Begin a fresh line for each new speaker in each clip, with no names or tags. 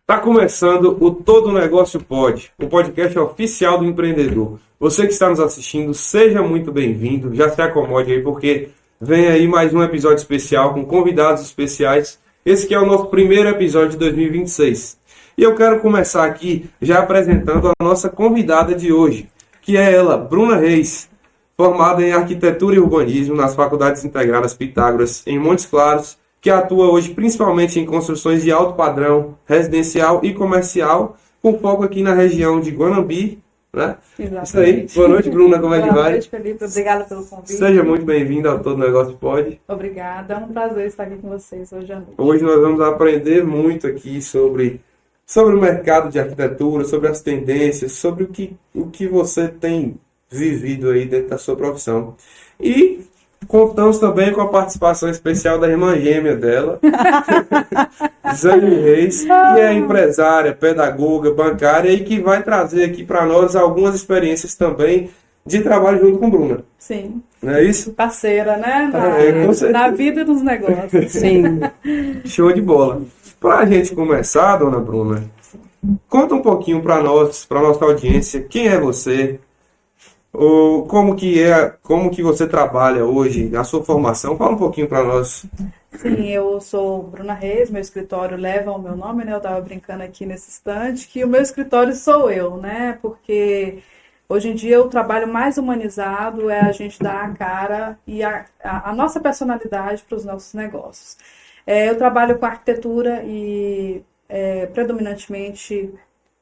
Tá começando o Todo Negócio Pode, o podcast oficial do empreendedor. Você que está nos assistindo, seja muito bem-vindo. Já se acomode aí, porque vem aí mais um episódio especial com convidados especiais. Esse que é o nosso primeiro episódio de 2026. E eu quero começar aqui já apresentando a nossa convidada de hoje, que é ela, Bruna Reis, formada em Arquitetura e Urbanismo nas Faculdades Integradas Pitágoras, em Montes Claros, que atua hoje principalmente em construções de alto padrão, residencial e comercial, com foco aqui na região de Guanambi, né?
Exatamente.
Isso aí. Boa noite, Bruna, como é que vai?
Boa noite, Felipe. Obrigada pelo convite.
Seja muito bem-vinda ao Todo Negócio Pode.
Obrigada. É um prazer estar aqui com vocês hoje à noite.
Hoje nós vamos aprender muito aqui sobre o mercado de arquitetura, sobre as tendências, sobre o que você tem vivido aí dentro da sua profissão. E contamos também com a participação especial da irmã gêmea dela, Zane Reis, que é empresária, pedagoga, bancária e que vai trazer aqui para nós algumas experiências também de trabalho junto com Bruna.
Sim.
Não é isso?
Parceira, né?
Com certeza.
Na vida e nos negócios.
Sim.
Show de bola. Para a gente começar, dona Bruna, conta um pouquinho para nós, para nossa audiência, quem é você? Como que você trabalha hoje, a sua formação? Fala um pouquinho para nós.
Sim, eu sou Bruna Reis, meu escritório leva o meu nome, né? Eu estava brincando aqui nesse instante que o meu escritório sou eu, né? Porque hoje em dia o trabalho mais humanizado é a gente dar a cara e a nossa personalidade para os nossos negócios. Eu trabalho com arquitetura e predominantemente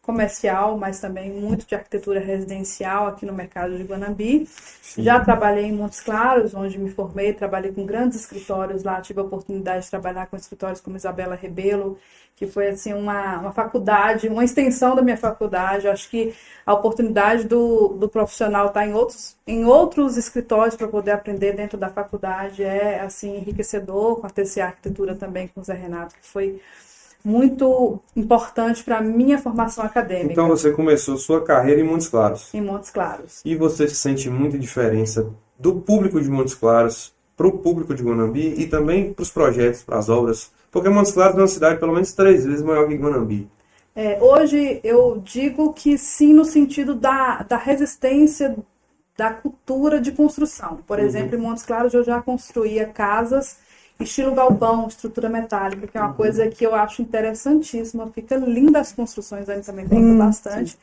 comercial, mas também muito de arquitetura residencial aqui no mercado de Guanambi.
Sim.
Já trabalhei em Montes Claros, onde me formei, trabalhei com grandes escritórios lá, tive a oportunidade de trabalhar com escritórios como Isabela Rebelo, que foi assim uma faculdade, uma extensão da minha faculdade. Acho que a oportunidade do profissional estar em outros escritórios para poder aprender dentro da faculdade é assim enriquecedor, com a TCA Arquitetura também com o Zé Renato, que foi muito importante para a minha formação acadêmica.
Então você começou sua carreira em Montes Claros.
Em Montes Claros.
E você sente muita diferença do público de Montes Claros para o público de Guanambi e também para os projetos, para as obras? Porque Montes Claros é uma cidade pelo menos 3 vezes maior que Guanambi.
Hoje eu digo que sim, no sentido da resistência da cultura de construção. Por exemplo, em Montes Claros eu já construía casas estilo galpão, estrutura metálica, que é uma coisa que eu acho interessantíssima. Fica linda as construções, a gente também gosta bastante. Sim.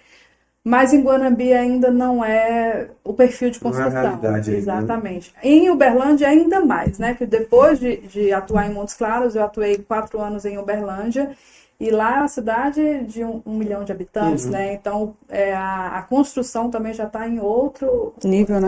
Mas em Guanambi ainda não é o perfil de construção.
Não é a realidade.
Exatamente. Né? Em Uberlândia ainda mais, né? Que depois de atuar em Montes Claros, eu atuei 4 anos em Uberlândia. E lá é uma cidade de 1 milhão de habitantes, né? Então, a construção também já está em outro nível,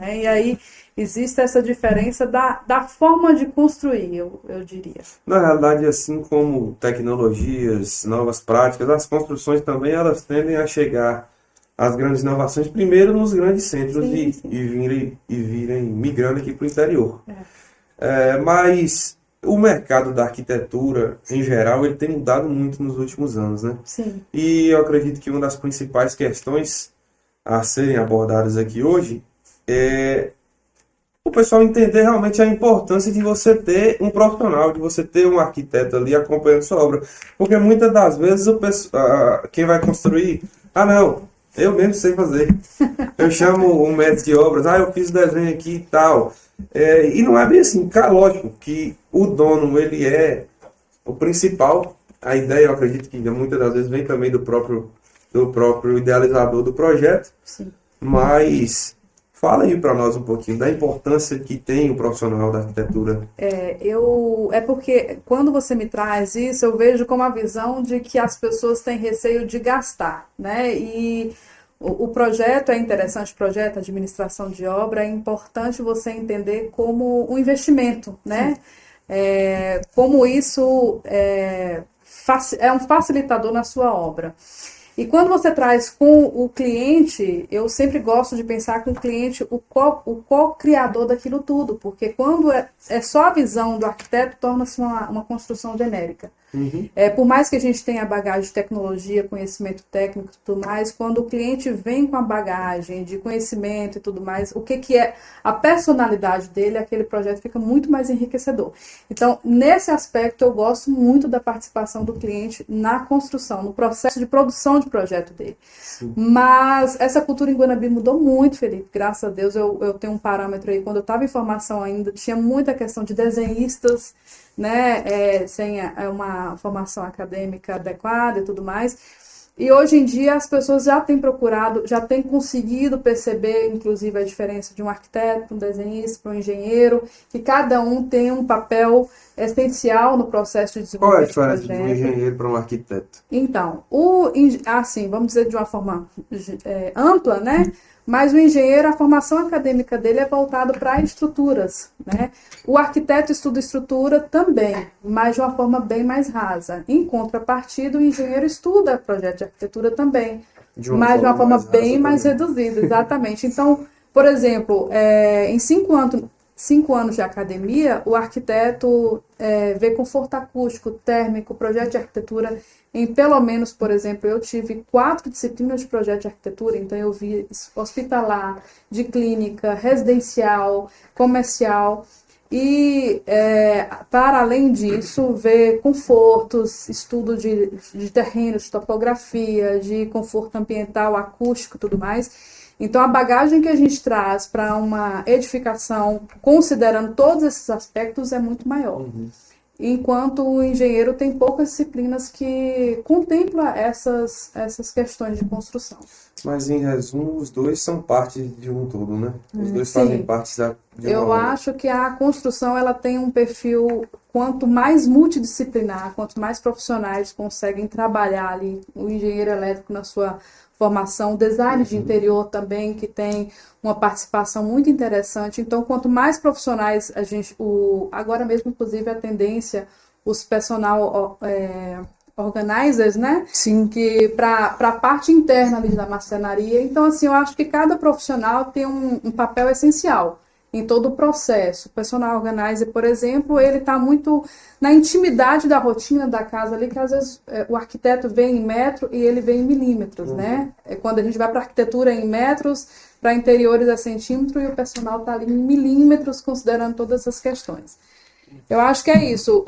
né? E aí existe essa diferença da forma de construir, eu diria.
Na realidade, assim como tecnologias, novas práticas, as construções também elas tendem a chegar às grandes inovações, primeiro nos grandes centros e virem migrando aqui para o interior. Mas o mercado da arquitetura, em geral, ele tem mudado muito nos últimos anos, né?
Sim.
E eu acredito que uma das principais questões a serem abordadas aqui hoje é o pessoal entender realmente a importância de você ter um profissional, de você ter um arquiteto ali acompanhando sua obra. Porque muitas das vezes quem vai construir, não, eu mesmo sei fazer. Eu chamo um mestre de obras, eu fiz o desenho aqui e tal. E não é bem assim, lógico que o dono, ele é o principal. A ideia, eu acredito que muitas das vezes vem também do próprio idealizador do projeto.
Sim.
Mas fala aí para nós um pouquinho da importância que tem o profissional da arquitetura.
É porque quando você me traz isso, eu vejo como a visão de que as pessoas têm receio de gastar, né? E o projeto é interessante, a administração de obra, é importante você entender como um investimento, né? Como isso é um facilitador na sua obra. E quando você traz com o cliente, eu sempre gosto de pensar com o cliente o co-criador daquilo tudo, porque quando é só a visão do arquiteto, torna-se uma construção genérica. Por mais que a gente tenha bagagem de tecnologia, conhecimento técnico e tudo mais, quando o cliente vem com a bagagem de conhecimento e tudo mais, o que é a personalidade dele, aquele projeto fica muito mais enriquecedor. Então, nesse aspecto, eu gosto muito da participação do cliente na construção, no processo de produção de projeto dele. Sim. Mas essa cultura em Guanambi mudou muito, Felipe. Graças a Deus, eu tenho um parâmetro aí. Quando eu estava em formação ainda, tinha muita questão de desenhistas, né, sem uma formação acadêmica adequada e tudo mais. E hoje em dia as pessoas já têm procurado, já têm conseguido perceber, inclusive, a diferença de um arquiteto, um desenhista, para um engenheiro, que cada um tem um papel essencial no processo de desenvolvimento.
Qual é a diferença de um engenheiro para um arquiteto?
Então, assim, vamos dizer de uma forma ampla, né? Mas o engenheiro, a formação acadêmica dele é voltada para estruturas, né? O arquiteto estuda estrutura também, mas de uma forma bem mais rasa. Em contrapartida, o engenheiro estuda projeto de arquitetura também, mas de uma forma bem mais reduzida, exatamente. Então, por exemplo, em 5 anos de academia, o arquiteto vê conforto acústico, térmico, projeto de arquitetura. Em pelo menos, por exemplo, eu tive 4 disciplinas de projeto de arquitetura, então eu vi hospitalar, de clínica, residencial, comercial. E, para além disso, ver confortos, estudo de terrenos, de topografia, de conforto ambiental, acústico e tudo mais. Então, a bagagem que a gente traz para uma edificação, considerando todos esses aspectos, é muito maior. Enquanto o engenheiro tem poucas disciplinas que contemplam essas questões de construção.
Mas, em resumo, os dois são parte de um todo, né? Os dois fazem parte de uma
Eu acho que a construção ela tem um perfil, quanto mais multidisciplinar, quanto mais profissionais conseguem trabalhar ali, o engenheiro elétrico na sua formação, design de interior também, que tem uma participação muito interessante. Então, quanto mais profissionais a gente... agora mesmo, inclusive, a tendência, os personal organizers, né?
Sim.
Que para a parte interna ali da marcenaria. Então, assim, eu acho que cada profissional tem um papel essencial em todo o processo. O personal organizer, por exemplo, ele está muito na intimidade da rotina da casa ali, que às vezes o arquiteto vê em metro e ele vê em milímetros, né? Quando a gente vai para arquitetura em metros, para interiores é centímetro, e o personal está ali em milímetros, considerando todas essas questões. Eu acho que é isso.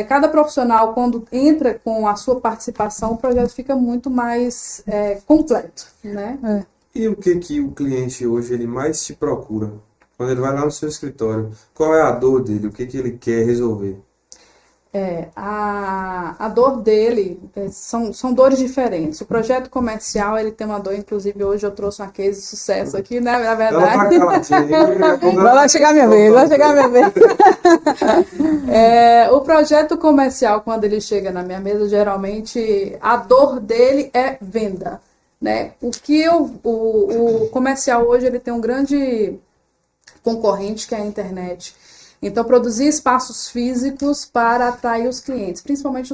Cada profissional, quando entra com a sua participação, o projeto fica muito mais completo, né?
E o que o cliente hoje ele mais te procura? Quando ele vai lá no seu escritório, qual é a dor dele? O que ele quer resolver?
A dor dele são dores diferentes. O projeto comercial, ele tem uma dor, inclusive hoje eu trouxe uma case de sucesso aqui, né? Na verdade.
Vai chegar minha vez, vai chegar minha vez.
O projeto comercial, quando ele chega na minha mesa, geralmente a dor dele é venda, né? O comercial hoje ele tem um grande concorrente, que é a internet. Então, produzir espaços físicos para atrair os clientes, principalmente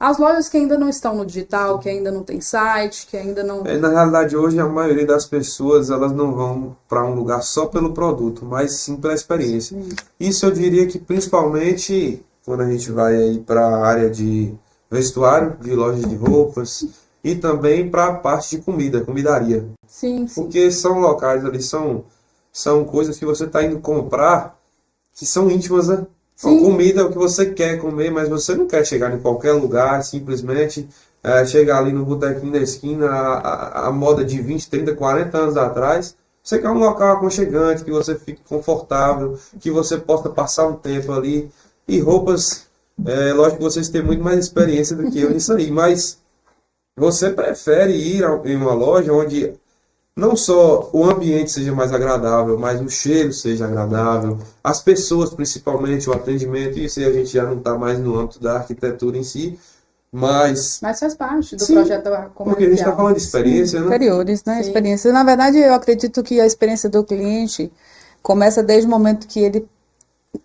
as lojas que ainda não estão no digital, que ainda não tem site, que ainda não...
Na realidade, hoje, a maioria das pessoas, elas não vão para um lugar só pelo produto, mas sim pela experiência. Isso eu diria que, principalmente, quando a gente vai aí para a área de vestuário, de lojas de roupas, e também para a parte de comidaria.
Sim.
Porque são locais ali, são coisas que você está indo comprar que são íntimas, né? Sim. A comida é o que você quer comer, mas você não quer chegar em qualquer lugar, simplesmente chegar ali no botequinho da esquina, a moda de 20, 30, 40 anos atrás. Você quer um local aconchegante, que você fique confortável, que você possa passar um tempo ali. E roupas, lógico que vocês têm muito mais experiência do que eu nisso aí, mas você prefere ir em uma loja onde não só o ambiente seja mais agradável, mas o cheiro seja agradável, as pessoas, principalmente, o atendimento, isso aí a gente já não está mais no âmbito da arquitetura em si, mas
faz parte do projeto comercial.
Porque a gente está falando de experiência, né?
Exteriores, né?
Sim.
Experiência. Na verdade, eu acredito que a experiência do cliente começa desde o momento que ele,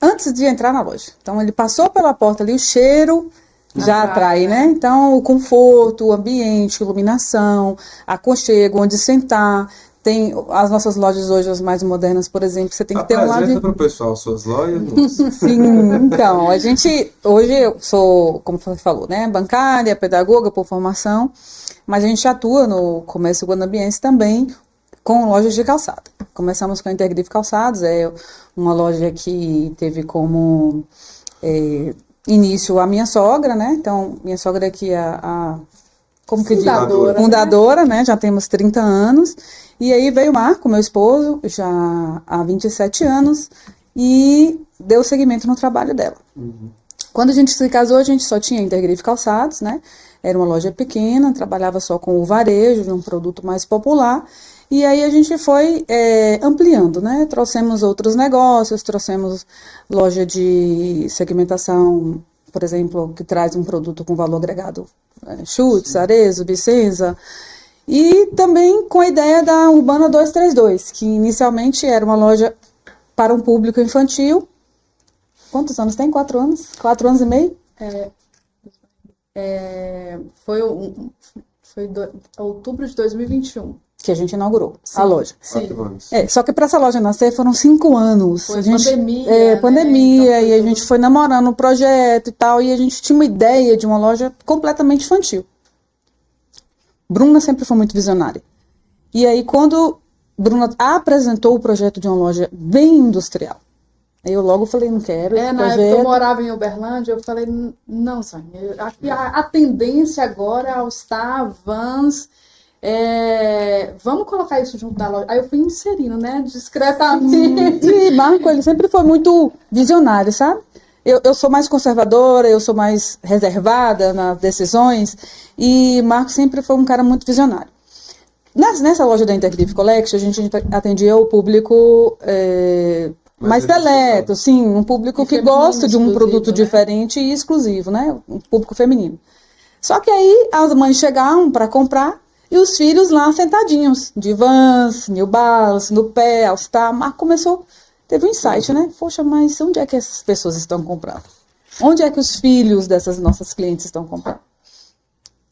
antes de entrar na loja. Então, ele passou pela porta ali, o cheiro já atrai, né? Então, o conforto, o ambiente, iluminação, aconchego, onde sentar. Tem as nossas lojas hoje, as mais modernas, por exemplo, você tem que ter um lado...
Apresenta para o pessoal suas lojas, moça.
Sim, então, a gente, hoje eu sou, como você falou, né, bancária, pedagoga por formação, mas a gente atua no comércio guanabiense também com lojas de calçado. Começamos com a Intergriffe Calçados, é uma loja que teve como início a minha sogra, né, então minha sogra aqui é como que
Fundadora,
diz? Fundadora, né, já temos 30 anos, e aí veio o Marco, meu esposo, já há 27 anos, e deu seguimento no trabalho dela. Quando a gente se casou, a gente só tinha Intergriffe Calçados, né? Era uma loja pequena, trabalhava só com o varejo, de um produto mais popular, e aí a gente foi ampliando, né? Trouxemos outros negócios, trouxemos loja de segmentação, por exemplo, que traz um produto com valor agregado, Chutes, Arezzo, Vicenza, e também com a ideia da Urbana 232, que inicialmente era uma loja para um público infantil. Quantos anos tem? 4 anos? 4 anos e meio?
Foi outubro de 2021.
Que a gente inaugurou a loja.
Sim.
4 anos.
Só que para essa loja nascer foram 5 anos.
Foi
a gente,
pandemia, né?
pandemia,
Então,
e a gente foi namorando o projeto e tal, e a gente tinha uma ideia de uma loja completamente infantil. Bruna sempre foi muito visionária. E aí, quando Bruna apresentou o projeto de uma loja bem industrial, aí eu logo falei, não quero esse
na
projeto.
época eu morava em Uberlândia, eu falei, não, Sônia, aqui a tendência agora é aos Vans, vamos colocar isso junto da loja. Aí eu fui inserindo, né, discretamente.
E Marco, ele sempre foi muito visionário, sabe? Eu sou mais conservadora, eu sou mais reservada nas decisões, e Marco sempre foi um cara muito visionário. Nessa loja da Intergriffe Collection, a gente atendia o público mais seleto, sim, um público que gosta de um produto diferente e exclusivo, né? Um público feminino. Só que aí as mães chegavam para comprar e os filhos lá sentadinhos, de Vans, New Balance, no pé, All Star. Marco teve um insight, né? Poxa, mas onde é que essas pessoas estão comprando? Onde é que os filhos dessas nossas clientes estão comprando?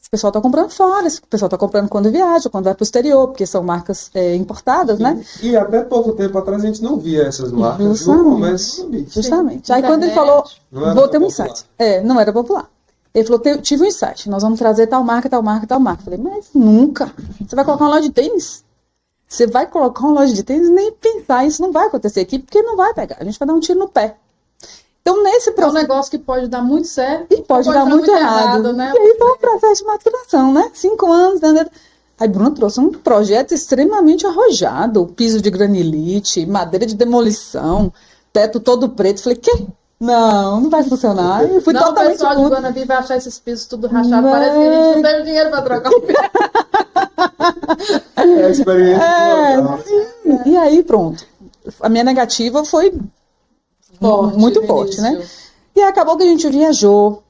Esse pessoal está comprando fora, esse pessoal está comprando quando viaja, quando vai para o exterior, porque são marcas importadas, né?
E até pouco tempo atrás a gente não via essas marcas
Justamente.
no comércio.
Justamente. Aí quando ele falou, vou ter um insight. Não era popular. Ele falou, tive um insight, nós vamos trazer tal marca, tal marca, tal marca. Eu falei, mas nunca. Você vai colocar uma loja de tênis? Você vai colocar uma loja de tênis? Nem pensar, isso não vai acontecer aqui, porque não vai pegar. A gente vai dar um tiro no pé. Então, nesse processo...
É um negócio que pode dar muito certo
e pode dar muito errado.
Né?
E aí foi um processo de maturação, né? 5 anos. Aí Bruno trouxe um projeto extremamente arrojado. Piso de granilite, madeira de demolição, teto todo preto. Falei, quê? Não vai funcionar. Eu fui totalmente
o pessoal de Guanabi vai achar esses pisos tudo rachado. Parece que a gente não tem dinheiro para trocar o piso.
É a experiência.
E aí, pronto. A minha negativa foi muito forte, né? E acabou que a gente viajou,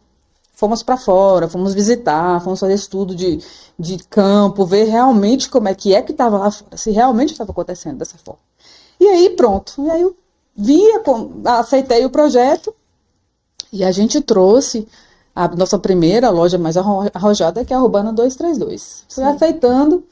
fomos para fora, fomos visitar, fomos fazer estudo de campo, ver realmente como é que estava lá fora, se realmente estava acontecendo dessa forma. E aí, pronto. E aí eu aceitei o projeto e a gente trouxe a nossa primeira loja mais arrojada, que é a Urbana 232. Fui aceitando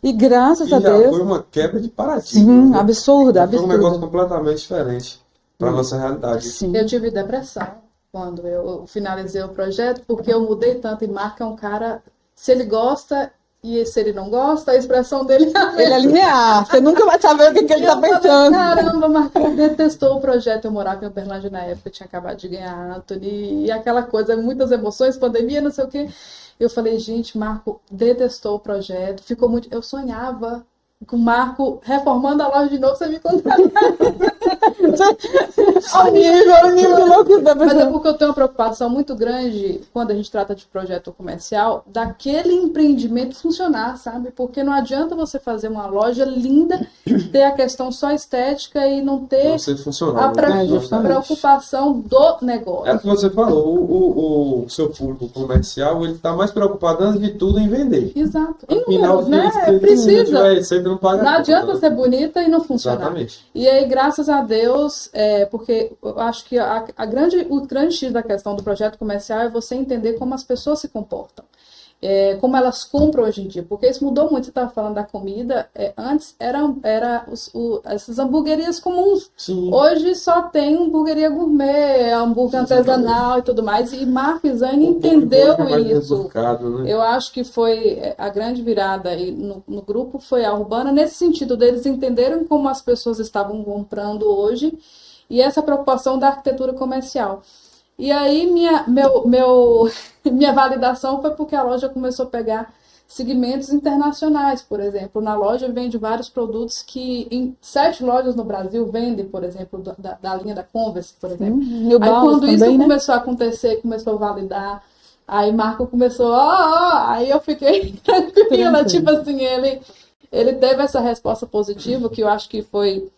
e graças a Deus...
foi uma quebra de paradigma.
Sim, absurda.
Foi um negócio completamente diferente para a nossa realidade.
Sim.
Eu tive depressão quando eu finalizei o projeto, porque eu mudei tanto, e Marco é um cara, se ele gosta e se ele não gosta, a expressão dele é
ele é linear, você nunca vai saber o que ele está pensando.
Caramba, Marco detestou o projeto. Eu morava em Uberlândia na época, eu tinha acabado de ganhar Anthony, e aquela coisa, muitas emoções, pandemia, não sei o quê. Eu falei, gente, Marco detestou o projeto, ficou muito... Eu sonhava com o Marco reformando a loja de novo, você me contratar.
Ao nível de loucura.
Mas é porque eu tenho uma preocupação muito grande quando a gente trata de projeto comercial, daquele empreendimento funcionar, sabe? Porque não adianta você fazer uma loja linda, ter a questão só estética e não ter a preocupação do negócio.
É o que você falou, o seu público comercial, ele está mais preocupado antes de tudo em vender.
Exato.
Afinal,
né? Precisa.
Não
adianta ser bonita e não funcionar.
Exatamente.
E aí, graças a Deus, porque eu acho que o grande X da questão do projeto comercial é você entender como as pessoas se comportam. como elas compram hoje em dia, porque isso mudou muito. Você estava falando da comida, antes era essas hamburguerias comuns.
Sim.
Hoje só tem hamburgueria gourmet, hambúrguer artesanal e tudo mais, e Mark Zane entendeu isso.
Né?
Eu acho que foi a grande virada aí no grupo foi a Urbana, nesse sentido deles entenderem como as pessoas estavam comprando hoje e essa preocupação da arquitetura comercial. E aí minha validação foi porque a loja começou a pegar segmentos internacionais, por exemplo. Na loja vende vários produtos que em 7 lojas no Brasil vendem, por exemplo, da linha da Converse, por exemplo. Aí quando isso também, começou a acontecer, começou a validar, aí Marco começou, aí eu fiquei tranquila, tipo assim, ele teve essa resposta positiva, que eu acho que foi...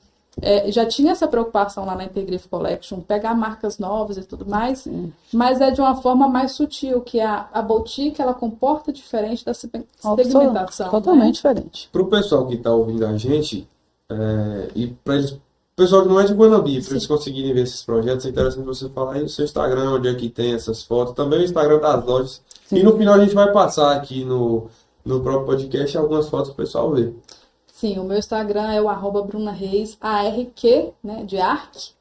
já tinha essa preocupação lá na Intergriffe Collection, pegar marcas novas e tudo mais, mas é de uma forma mais sutil, que a boutique, ela comporta diferente da segmentação.
Totalmente diferente.
Para o pessoal que está ouvindo a gente, e para eles, o pessoal que não é de Guanambi, para eles conseguirem ver esses projetos, é interessante você falar aí no seu Instagram, onde é que tem essas fotos, também o Instagram das lojas. Sim. E no final a gente vai passar aqui no próprio podcast algumas fotos para o pessoal ver.
Sim, o meu Instagram é o @BrunaReis, ARQ, né, de ARC.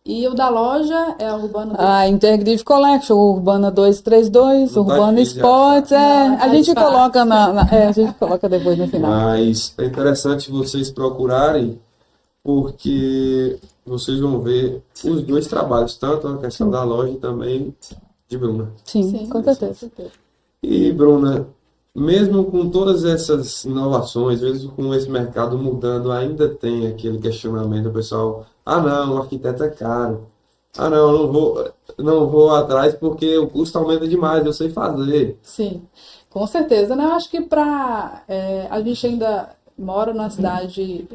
E o da loja é a Urbana...
A Intergriffe Collection, Urbana 232, Urbana Sports, a gente coloca a gente coloca depois no final.
Mas é interessante vocês procurarem, porque vocês vão ver os dois trabalhos, tanto a questão da loja e também de Bruna.
Sim, com certeza.
E Bruna, mesmo com todas essas inovações, mesmo com esse mercado mudando, ainda tem aquele questionamento do pessoal: não, o arquiteto é caro. Não vou atrás porque o custo aumenta demais, eu sei fazer.
Sim, com certeza, né? Eu acho que a gente ainda mora numa cidade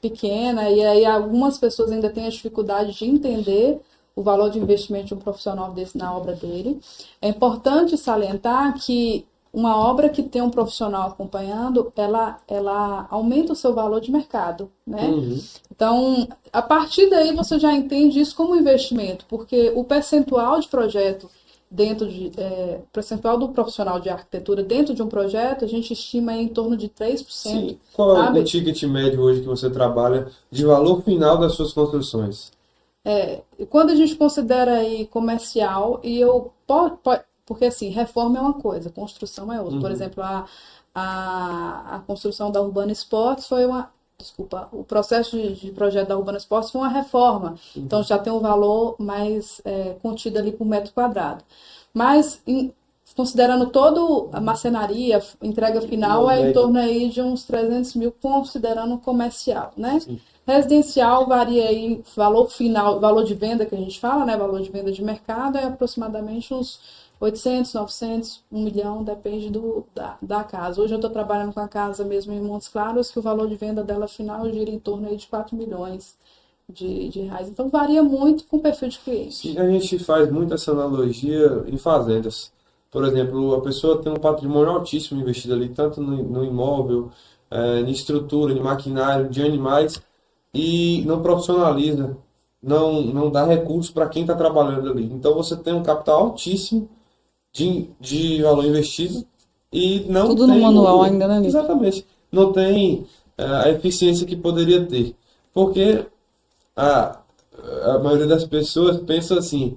pequena, e aí algumas pessoas ainda têm a dificuldade de entender o valor de investimento de um profissional desse na obra dele. É importante salientar que uma obra que tem um profissional acompanhando, ela aumenta o seu valor de mercado, né? Uhum. Então, a partir daí você já entende isso como investimento, porque o percentual de projeto percentual do profissional de arquitetura dentro de um projeto, a gente estima em torno de 3%.
Sim. Qual é o ticket médio hoje que você trabalha de valor final das suas construções?
Quando a gente considera aí comercial, porque assim, reforma é uma coisa, construção é outra. Uhum. Por exemplo, a construção da Urbana Sports foi o processo de projeto da Urbana Sports foi uma reforma. Uhum. Então já tem um valor mais contido ali por metro quadrado. Mas, considerando toda a marcenaria, entrega final, é em torno aí de uns 300 mil, considerando comercial, né? Sim. Residencial varia aí, valor final, valor de venda que a gente fala, né? Valor de venda de mercado é aproximadamente uns 800, 900, 1 milhão, depende da casa. Hoje eu estou trabalhando com a casa mesmo em Montes Claros, que o valor de venda dela final gira em torno aí de 4 milhões de reais. Então varia muito com o perfil de cliente.
Sim, a gente faz muito essa analogia em fazendas. Por exemplo, a pessoa tem um patrimônio altíssimo investido ali, tanto no imóvel, em estrutura, em maquinário, de animais, e não profissionaliza, não dá recurso para quem está trabalhando ali. Então você tem um capital altíssimo de valor investido e não
tudo
tem...
no manual ainda, né?
Exatamente. Não tem a eficiência que poderia ter. Porque a maioria das pessoas pensa assim,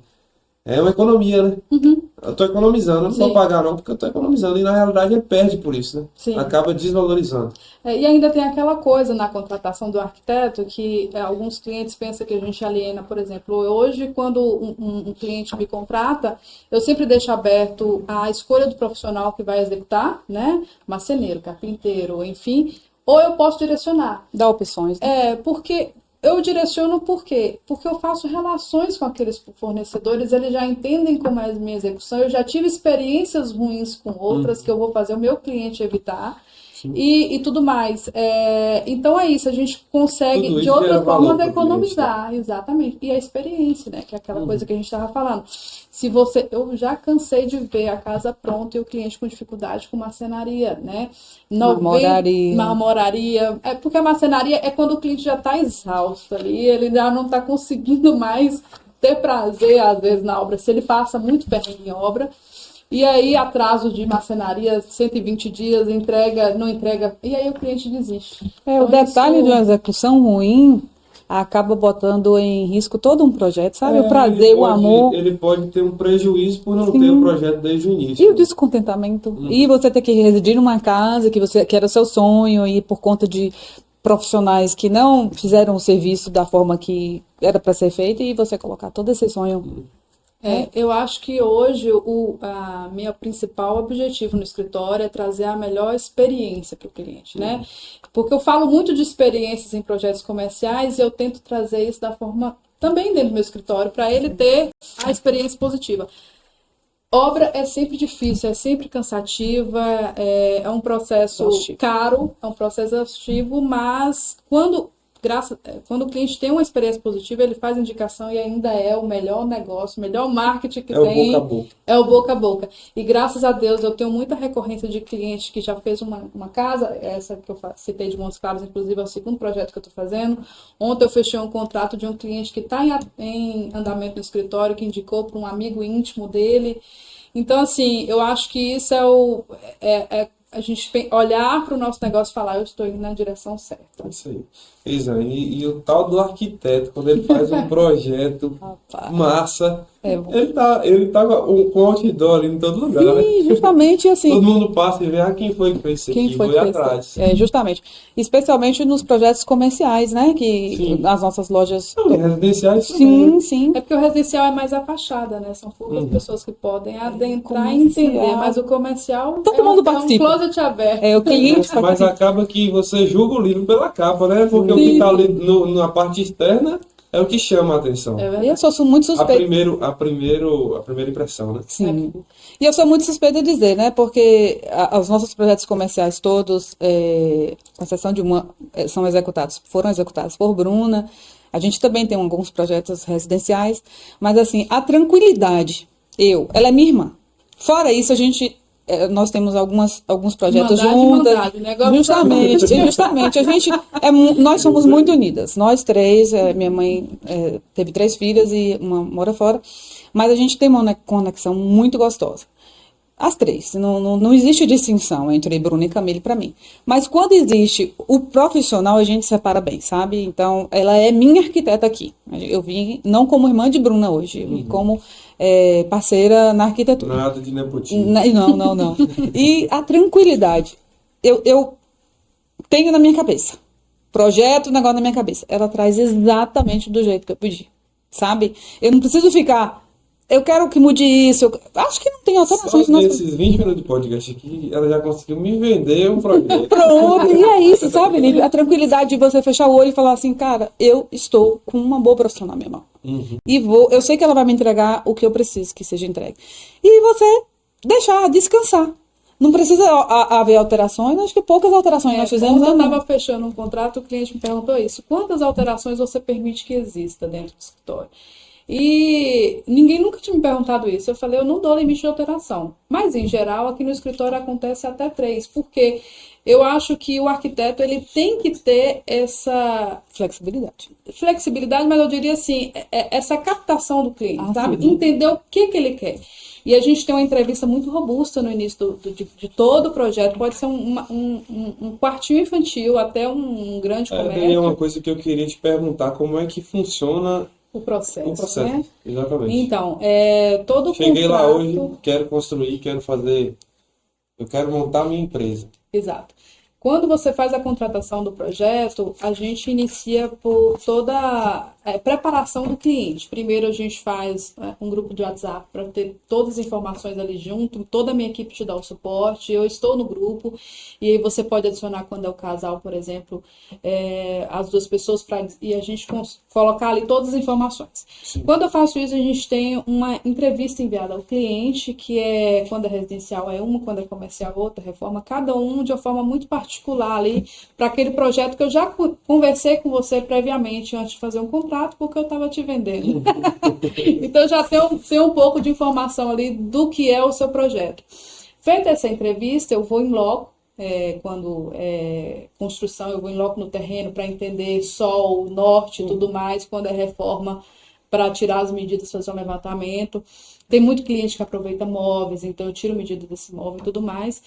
é uma economia, né?
Uhum.
Eu estou economizando, eu não vou pagar não, porque eu estou economizando. E na realidade ele perde por isso, né?
Sim.
Acaba desvalorizando.
E ainda tem aquela coisa na contratação do arquiteto que alguns clientes pensam que a gente aliena, por exemplo. Hoje, quando um cliente me contrata, eu sempre deixo aberto a escolha do profissional que vai executar, né? Marceneiro, carpinteiro, enfim. Ou eu posso direcionar.
Dá opções. Né?
Porque... Eu direciono por quê? Porque eu faço relações com aqueles fornecedores, eles já entendem como é a minha execução, eu já tive experiências ruins com outras que eu vou fazer o meu cliente evitar e tudo mais. Então é isso, a gente consegue de outras formas economizar, cliente, né? Exatamente. E a experiência, né? Que é aquela coisa que a gente estava falando. Eu já cansei de ver a casa pronta e o cliente com dificuldade com marcenaria, né? Marmoraria. Porque a marcenaria é quando o cliente já está exausto ali, ele já não está conseguindo mais ter prazer, às vezes, na obra. Se ele passa muito perrengue em obra, E aí, atraso de marcenaria, 120 dias, entrega, não entrega, e aí o cliente desiste.
O
Então,
detalhe
isso-
de uma execução ruim acaba botando em risco todo um projeto, sabe? O prazer, o amor.
Ele pode ter um prejuízo por não
Sim.
ter o projeto desde o início.
E o descontentamento. E você ter que residir numa casa que era seu sonho e por conta de profissionais que não fizeram o serviço da forma que era para ser feito e você colocar todo esse sonho.
Eu acho que hoje a minha principal objetivo no escritório é trazer a melhor experiência para o cliente, né? Porque eu falo muito de experiências em projetos comerciais e eu tento trazer isso da forma também dentro do meu escritório para ele ter a experiência positiva. Obra é sempre difícil, é sempre cansativa, é um processo
Exaustivo.
caro, é um processo exaustivo, mas quando o cliente tem uma experiência positiva, ele faz indicação e ainda é o melhor negócio, o melhor marketing que
É o
tem.
boca a boca.
É o boca a boca. E graças a Deus eu tenho muita recorrência de cliente que já fez uma casa, essa que eu citei de Montes Claros, inclusive é o segundo projeto que eu estou fazendo. Ontem eu fechei um contrato de um cliente que está em andamento no escritório, que indicou para um amigo íntimo dele. Então, assim, eu acho que isso a gente olhar para o nosso negócio e falar, eu estou indo na direção certa.
Isso aí. Isa, e o tal do arquiteto, quando ele faz um projeto
Rapaz.
massa,
É.
ele tá com outdoor ali em todo lugar, né?
E justamente assim.
Todo mundo passa e vê, quem foi que fez isso
Quem
aqui,
foi
vou
que
ir
fez
atrás.
isso? Justamente. Especialmente nos projetos comerciais, né? Que
Sim.
as nossas lojas.
Não, e residenciais também.
Sim, sim.
É porque o residencial é mais a fachada, né? São poucas pessoas que podem adentrar e
Comercial.
entender, mas o comercial
Todo mundo participa.
É um closet aberto.
O cliente
Mas
participa.
acaba que você julga o livro pela capa, né? Porque o que tá ali na parte externa é o que chama a atenção.
É
E
verdade.
eu sou muito
A
suspeita.
primeira impressão, né?
Sim. E eu sou muito suspeita de dizer, né? Porque os nossos projetos comerciais todos, com exceção de foram executados por Bruna. A gente também tem alguns projetos residenciais, mas assim, a tranquilidade, ela é minha irmã. Fora isso, nós temos alguns projetos juntas.
Negócio
Justamente. Nós somos muito unidas. Nós três, minha mãe teve 3 filhas e uma mora fora, mas a gente tem uma conexão muito gostosa. As 3. Não existe distinção entre Bruna e Camille para mim. Mas quando existe o profissional, a gente separa bem, sabe? Então, ela é minha arquiteta aqui. Eu vim não como irmã de Bruna hoje, eu vim como parceira na arquitetura.
Nada de nepotismo.
Não. E a tranquilidade, eu tenho na minha cabeça. Projeto, negócio na minha cabeça. Ela traz exatamente do jeito que eu pedi, sabe? Eu não preciso ficar... Eu quero que mude isso. Acho que não tem alterações.
Só nesses 20 minutos de podcast aqui, ela já conseguiu me vender um projeto.
Pronto, e é isso, sabe, Nível? A tranquilidade de você fechar o olho e falar assim, cara, eu estou com uma boa profissional na minha mão. E eu sei que ela vai me entregar o que eu preciso que seja entregue. E você deixar descansar. Não precisa haver alterações, acho que poucas alterações nós fizemos.
Quando eu estava fechando um contrato, o cliente me perguntou isso. Quantas alterações você permite que exista dentro do escritório? E ninguém nunca tinha me perguntado isso. Eu falei, eu não dou limite de alteração. Mas, em geral, aqui no escritório acontece até 3. Porque eu acho que o arquiteto ele tem que ter essa flexibilidade, mas eu diria assim, essa captação do cliente, sabe?
Sim.
Entender o que ele quer. E a gente tem uma entrevista muito robusta no início de todo o projeto. Pode ser um quartinho infantil até um grande comércio.
É uma coisa que eu queria te perguntar, como é que funciona
o processo, né?
Exatamente.
Então, todo
Cheguei
contrato...
lá hoje, quero construir, eu quero montar minha empresa.
Exato. Quando você faz a contratação do projeto, a gente inicia por toda a preparação do cliente. Primeiro a gente faz um grupo de WhatsApp para ter todas as informações ali junto, toda a minha equipe te dá o suporte, eu estou no grupo, e aí você pode adicionar quando é o casal, por exemplo, as 2 pessoas, e a gente colocar ali todas as informações. Sim. Quando eu faço isso, a gente tem uma entrevista enviada ao cliente, que quando é residencial é uma, quando é comercial outra, reforma, cada um de uma forma muito particular ali, para aquele projeto que eu já conversei com você previamente, antes de fazer um contrato, porque eu estava te vendendo. Então já tem um pouco de informação ali do que é o seu projeto. Feita essa entrevista, eu vou em loco, quando construção, eu vou em loco no terreno para entender sol, norte e tudo mais. Quando é reforma, para tirar as medidas, fazer um levantamento. Tem muito cliente que aproveita móveis, então eu tiro medida desse móvel e tudo mais.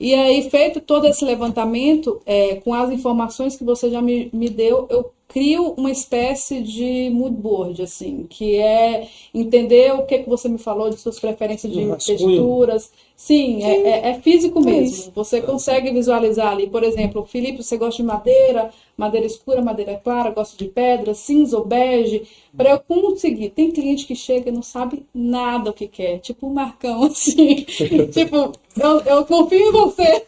E aí, feito todo esse levantamento, com as informações que você já me deu, eu crio uma espécie de mood board, assim, que é entender o que você me falou de suas preferências de texturas. Sim, é físico mesmo. Você consegue visualizar ali, por exemplo, Felipe, você gosta de madeira, madeira escura, madeira clara, gosta de pedra, cinza ou bege, para eu conseguir. Tem cliente que chega e não sabe nada o que quer, tipo um Marcão, assim, tipo, eu confio em você,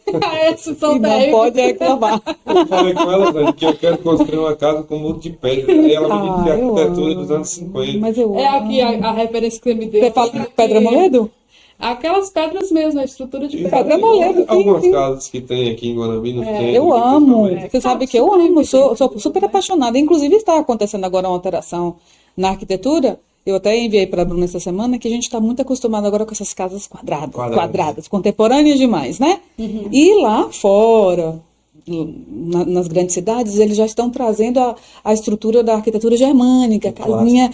esses são
E não pode reclamar.
Eu falei com ela, velho, que eu quero construir uma casa com muro de pedra. Aí ela me disse que é arquitetura dos anos 50.
Mas eu
É aqui a referência que você me deu.
Você fala de pedra moledo?
Aquelas pedras mesmo, a estrutura de pedra.
Pedra moledo, sim,
Algumas
sim.
casas que tem aqui em Guanambi, no centro.
Eu
que
amo.
também.
Você sabe que eu amo. Eu sou super apaixonada. Inclusive, está acontecendo agora uma alteração na arquitetura. Eu até enviei para a Bruna essa semana que a gente está muito acostumado agora com essas casas quadradas, contemporâneas demais, né? E lá fora, nas grandes cidades, eles já estão trazendo a estrutura da arquitetura germânica, casinha,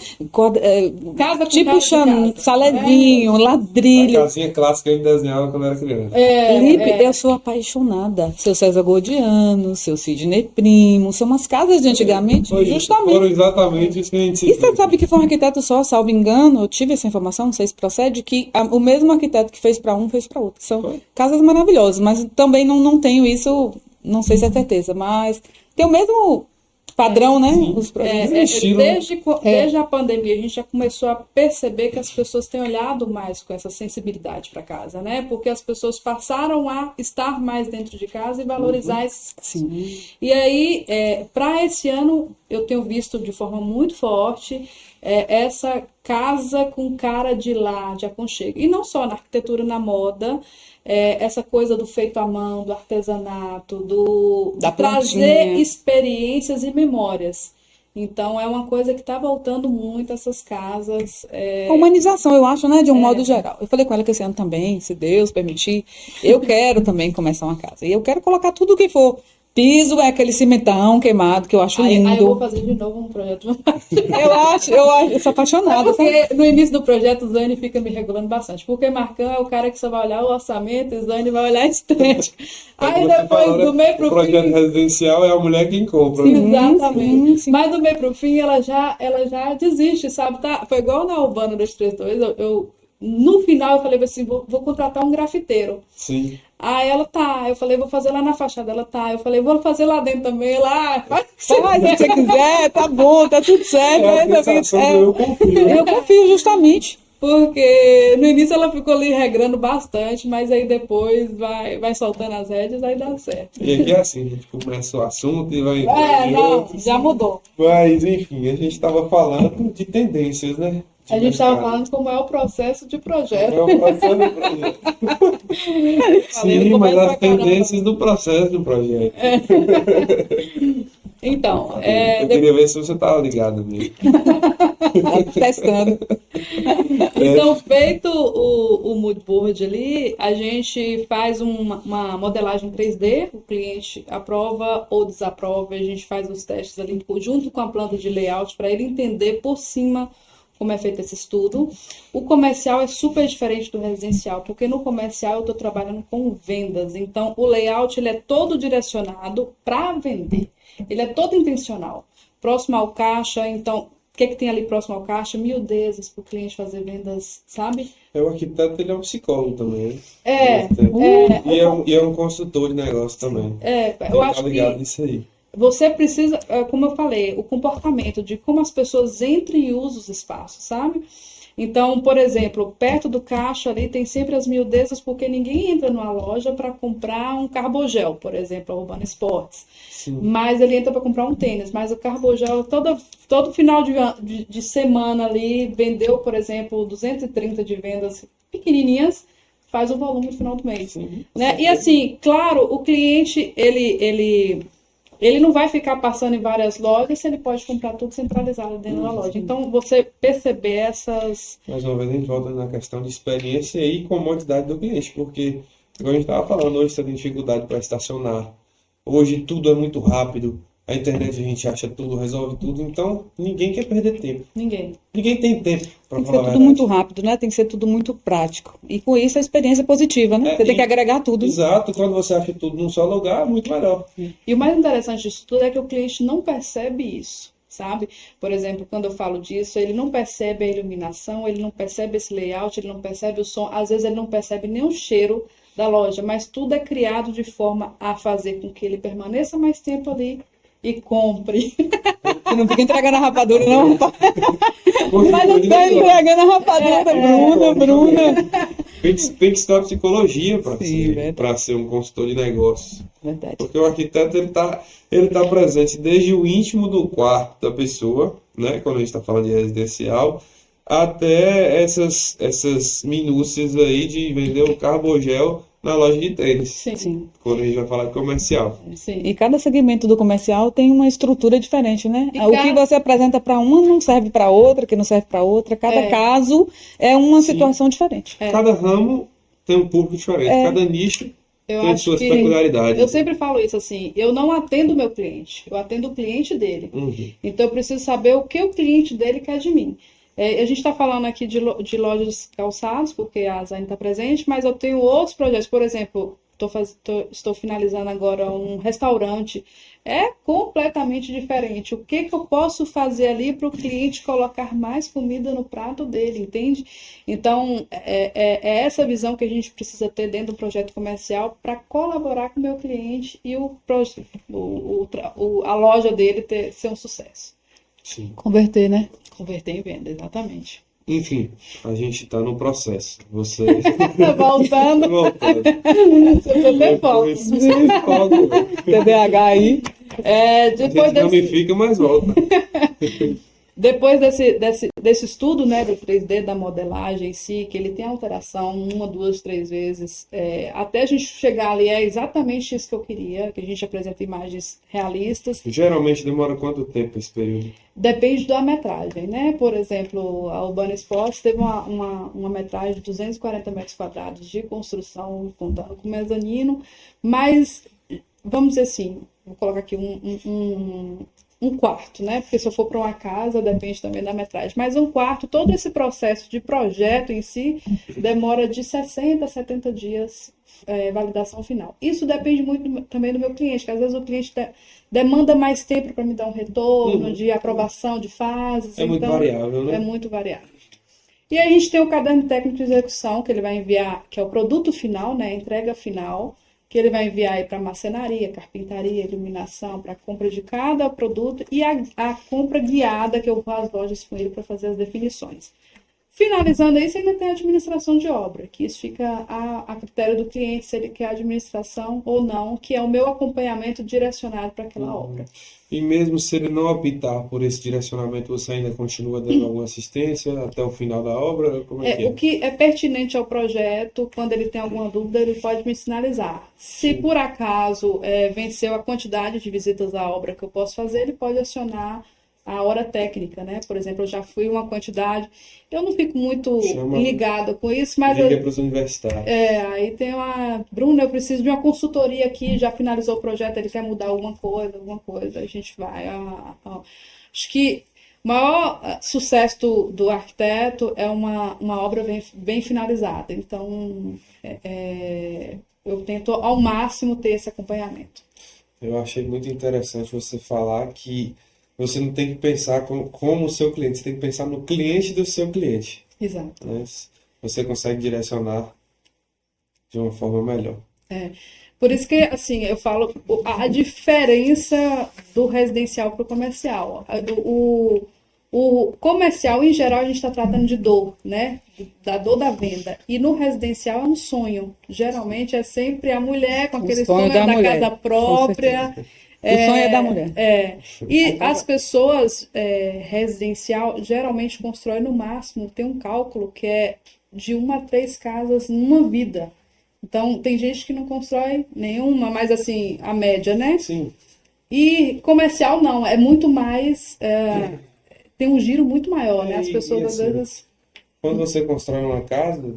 Casa com
tipo
casa.
chalezinho,
A
ladrilho.
casinha clássica que eu desenhava quando era criança.
Felipe, eu sou apaixonada. Seu César Gordiano, seu Sidney Primo, são umas casas de antigamente, justamente.
Foram exatamente isso que a gente
E você sabe que foi um arquiteto só, salvo engano, eu tive essa informação, não sei se procede, que o mesmo arquiteto que fez para um, fez para outro. São casas maravilhosas, mas também não tenho isso, não sei se é certeza, mas tem o mesmo padrão, né? Os
Desde a pandemia, a gente já começou a perceber que as pessoas têm olhado mais com essa sensibilidade para casa, né? Porque as pessoas passaram a estar mais dentro de casa e valorizar esses.
Sim.
E aí, para esse ano, eu tenho visto de forma muito forte essa casa com cara de lar, de aconchego. E não só na arquitetura, na moda, essa coisa do feito à mão, do artesanato,
Da
de trazer
plantinha.
experiências e memórias. Então, é uma coisa que está voltando muito essas casas.
A humanização, eu acho, né? De um modo geral. Eu falei com ela que esse ano também, se Deus permitir, eu quero também começar uma casa. E eu quero colocar tudo o que for. Piso é aquele cimentão queimado que eu acho lindo.
Aí eu vou fazer de novo um projeto.
Eu sou apaixonada.
Porque no início do projeto o Zane fica me regulando bastante. Porque Marcão é o cara que só vai olhar o orçamento e o Zane vai olhar a estética. Aí depois, do meio pro
o projeto
fim.
residencial é a mulher quem compra. Né?
Exatamente.
Sim.
Mas do meio pro fim ela já desiste, sabe? Tá? Foi igual na Urbana 232. No final eu falei assim: vou contratar um grafiteiro.
Sim.
Aí ela tá, eu falei, vou fazer lá na fachada, ela tá, eu falei, vou fazer lá dentro também,
Faz se você quiser, tá bom, tá tudo certo.
Eu confio.
Eu confio justamente.
Porque no início ela ficou ali regrando bastante, mas aí depois vai soltando as rédeas, aí dá certo.
E aqui é assim, a gente começa o assunto e vai
Já mudou.
Mas, enfim, a gente estava falando de tendências, né?
A gente estava falando como é o processo de projeto.
É o processo do projeto. Sim, mas as tendências do processo do projeto.
Então,
eu queria ver se você estava ligado mesmo.
Testando.
Então, feito o mood board ali, a gente faz uma modelagem 3D, o cliente aprova ou desaprova, a gente faz os testes ali junto com a planta de layout para ele entender por cima como é feito esse estudo. O comercial é super diferente do residencial, porque no comercial eu estou trabalhando com vendas, então o layout ele é todo direcionado para vender, ele é todo intencional, próximo ao caixa, então o que tem ali próximo ao caixa? Miudezas para o cliente fazer vendas, sabe?
O arquiteto ele é um psicólogo também. E é um consultor de negócio também.
Eu acho
tá ligado
que
nisso aí.
você precisa, como eu falei, o comportamento de como as pessoas entram e usam os espaços, sabe? Então, por exemplo, perto do caixa ali tem sempre as miudezas, porque ninguém entra numa loja para comprar um carbogel, por exemplo, a Urbana Sports.
Sim.
Mas ele entra para comprar um tênis, mas o carbogel, todo final de semana ali, vendeu, por exemplo, 230 de vendas pequenininhas, faz o volume no final do mês.
Sim.
Né? E assim, claro, o cliente, ele não vai ficar passando em várias lojas se ele pode comprar tudo centralizado dentro da loja. Então, você perceber essas...
Mais uma vez, a gente volta na questão de experiência e comodidade do cliente, porque, como a gente estava falando, hoje você tem dificuldade para estacionar. Hoje tudo é muito rápido. A internet a gente acha tudo, resolve tudo, então ninguém quer perder tempo.
Ninguém.
Ninguém tem tempo para
Tem que
falar
ser
a
tudo
verdade.
muito rápido, né? Tem que ser tudo muito prático. E com isso a experiência é positiva, né? Você tem que agregar tudo.
Exato, quando você acha tudo num só lugar, é muito melhor.
E o mais interessante disso tudo é que o cliente não percebe isso, sabe? Por exemplo, quando eu falo disso, ele não percebe a iluminação, ele não percebe esse layout, ele não percebe o som, às vezes ele não percebe nem o cheiro da loja, mas tudo é criado de forma a fazer com que ele permaneça mais tempo ali e compre.
Você não fica entregando a rapadura, não, rapaz. Mas não
Tem
tá entregando a rapadura, Bruna.
que estudar psicologia para
Sim, verdade.
ser um consultor de negócios.
Verdade.
Porque o arquiteto ele tá presente desde o íntimo do quarto da pessoa, né? Quando a gente está falando de residencial, até essas minúcias aí de vender o carbogel na loja de tênis.
Sim.
Quando a gente vai falar de comercial.
Sim.
E cada segmento do comercial tem uma estrutura diferente, né?
E
O que você apresenta para uma não serve para outra, que não serve para outra. Cada caso é uma situação diferente.
Cada ramo tem um público diferente, cada nicho
Eu
tem
acho
suas
que
peculiaridades.
eu sempre falo isso assim, eu não atendo o meu cliente, eu atendo o cliente dele.
Uhum.
Então eu preciso saber o que o cliente dele quer de mim. A gente está falando aqui de lojas calçados, porque a Zaine está presente, mas eu tenho outros projetos. Por exemplo, estou finalizando agora um restaurante. É completamente diferente. O que eu posso fazer ali para o cliente colocar mais comida no prato dele, entende? Então, é essa visão que a gente precisa ter dentro do projeto comercial para colaborar com o meu cliente e a loja dele ser um sucesso.
Sim.
Converter, né?
Converter em venda, exatamente.
Enfim, a gente está no processo. Você
Voltando,
voltando.
você foi foco.
TDAH aí.
Depois
Não me fica, mas volta.
Depois desse estudo, né, do 3D, da modelagem em si, que ele tem alteração 1, 2, 3 vezes, até a gente chegar ali, é exatamente isso que eu queria, que a gente apresenta imagens realistas.
Geralmente demora quanto tempo esse período?
Depende da metragem, né? Por exemplo, a Urbana Sports teve uma metragem de 240 metros quadrados de construção, contando com mezanino, mas, vamos dizer assim, vou colocar aqui um quarto, né? Porque se eu for para uma casa, depende também da metragem. Mas um quarto, todo esse processo de projeto em si, demora de 60 a 70 dias validação final. Isso depende muito também do meu cliente, que às vezes o cliente demanda mais tempo para me dar um retorno de aprovação de fases.
É muito variável, né?
É muito variável. E aí a gente tem o caderno técnico de execução, que ele vai enviar, que é o produto final, né? A entrega final, que ele vai enviar aí para marcenaria, carpintaria, iluminação, para a compra de cada produto e a compra guiada, que eu vou às lojas com ele para fazer as definições. Finalizando isso, ainda tem a administração de obra, que isso fica a critério do cliente, se ele quer administração ou não, que é o meu acompanhamento direcionado para aquela obra.
E mesmo se ele não optar por esse direcionamento, você ainda continua dando alguma assistência até o final da obra? Como é que é?
O que é pertinente ao projeto, quando ele tem alguma dúvida, ele pode me sinalizar. Se por acaso venceu a quantidade de visitas à obra que eu posso fazer, ele pode acionar a hora técnica, né? Por exemplo, eu já fui uma quantidade, eu não fico muito ligada com isso, mas...
Liga para os universitários.
Aí tem Bruna, eu preciso de uma consultoria aqui, já finalizou o projeto, ele quer mudar alguma coisa, a gente vai... Acho que o maior sucesso do arquiteto é uma obra bem finalizada, então eu tento ao máximo ter esse acompanhamento.
Eu achei muito interessante você falar que você não tem que pensar como o seu cliente, você tem que pensar no cliente do seu cliente.
Exato.
Né? Você consegue direcionar de uma forma melhor.
Por isso que, assim, eu falo a diferença do residencial para o comercial. O comercial, em geral, a gente está tratando de dor, né? Da dor da venda. E no residencial é um sonho. Geralmente é sempre a mulher com aquele sonho da casa própria.
O sonho é da mulher.
E as pessoas residencial geralmente constroem no máximo, tem um cálculo que é de 1 a 3 casas numa vida. Então, tem gente que não constrói nenhuma, mas assim, a média, né?
Sim.
E comercial não, é muito mais... tem um giro muito maior, né? As pessoas, às vezes...
Quando você constrói uma casa,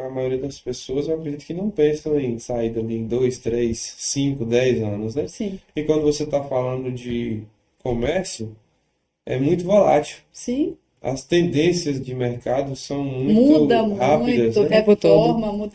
A maioria das pessoas, eu acredito que não pensam em sair dali em 2, 3, 5, 10 anos, né?
Sim,
E quando você está falando de comércio, é muito volátil.
sim.
As tendências de mercado são
Muda
muito rápidas,
muito,
né?
tempo todo.
reforma, muda.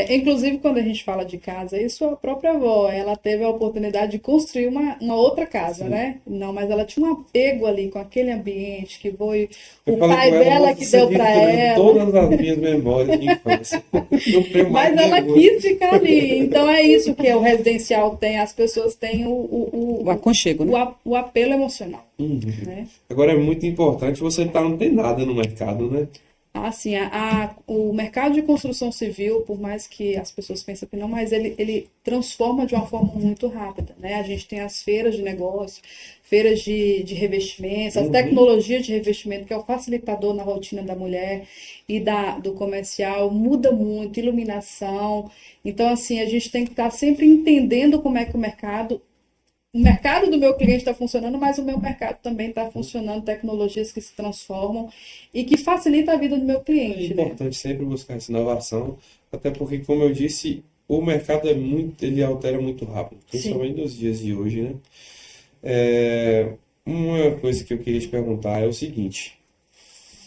Inclusive, quando a gente fala de casa, isso a própria avó, ela teve a oportunidade de construir uma outra casa,
Sim.
né? Não, mas ela tinha um apego ali com aquele ambiente, que foi
Eu
o
falei
pai
com ela,
dela
"Nossa,
que
você
deu para
destruiu
ela.
todas as minhas memórias de infância. Não tenho mais
Mas ela
nenhuma."
quis ficar ali. Então é isso que o residencial tem, as pessoas têm
O aconchego, né?
o apelo emocional,
Uhum.
né?
Agora é muito importante você estar antenada no mercado, né?
Assim, o mercado de construção civil, por mais que as pessoas pensem que não, mas ele transforma de uma forma muito rápida, né? A gente tem as feiras de negócio, feiras de revestimentos, as tecnologias de revestimento, que é o facilitador na rotina da mulher e do comercial, muda muito, iluminação. Então, assim, a gente tem que estar sempre entendendo como é que o mercado do meu cliente está funcionando, mas o meu mercado também está funcionando, tecnologias que se transformam e que facilitam a vida do meu
É
cliente, né?
importante sempre buscar essa inovação, até porque, como eu disse, o mercado ele altera muito rápido, principalmente nos dias de hoje, né? Uma coisa que eu queria te perguntar é o seguinte: